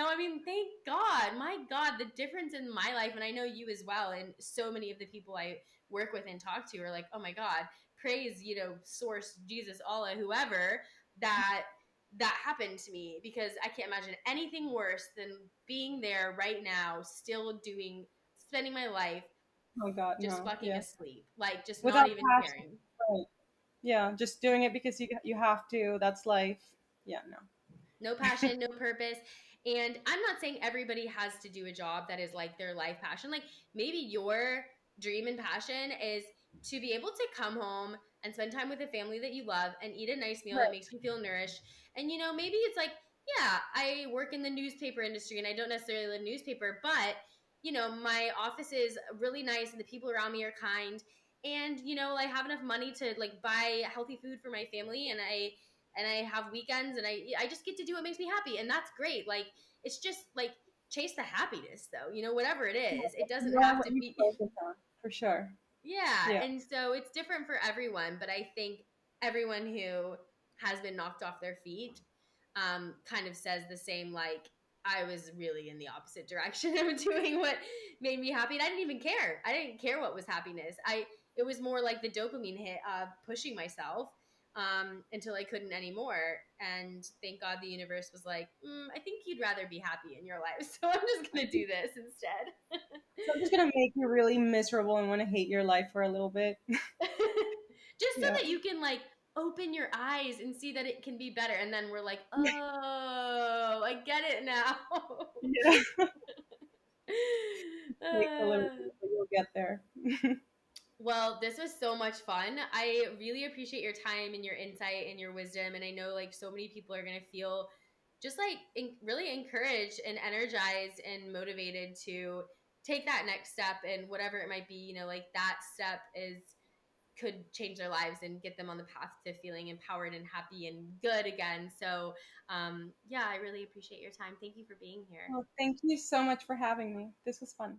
I mean, thank God. My God, the difference in my life, and I know you as well, and so many of the people I work with and talk to are like, oh my God, praise, source, Jesus, Allah, whoever, that happened to me, because I can't imagine anything worse than being there right now, still spending my life Oh God, just no. fucking Yeah. asleep, like just not Without even passion. caring. Right. Yeah, just doing it because you have to. That's life. Yeah, no. No passion, no purpose. And I'm not saying everybody has to do a job that is like their life passion. Like maybe your dream and passion is to be able to come home and spend time with a family that you love and eat a nice meal that Right. makes you feel nourished. And maybe it's like, yeah, I work in the newspaper industry and I don't necessarily live newspaper, but my office is really nice and the people around me are kind, and I have enough money to like buy healthy food for my family, and I have weekends and I just get to do what makes me happy, and that's great. Like it's just like chase the happiness though, whatever it is. It doesn't You are have what to you be focus on, for sure. yeah, Yeah. and so it's different for everyone, but I think everyone who has been knocked off their feet kind of says the same, like I was really in the opposite direction of doing what made me happy, and I didn't even care. I didn't care what was happiness. It was more like the dopamine hit of pushing myself until I couldn't anymore. And thank God the universe was like, I think you'd rather be happy in your life, so I'm just gonna do this instead. So I'm just gonna make you really miserable and want to hate your life for a little bit. Just so Yeah. that you can like open your eyes and see that it can be better, and then we're like, oh, I get it now. Yeah. Takes a little Uh, bit, but you'll get there. well, this was so much fun. I really appreciate your time and your insight and your wisdom, and I know like so many people are going to feel just like really encouraged and energized and motivated to take that next step, and whatever it might be, like that step is could change their lives and get them on the path to feeling empowered and happy and good again. So, yeah, I really appreciate your time. Thank you for being here. Well, thank you so much for having me. This was fun.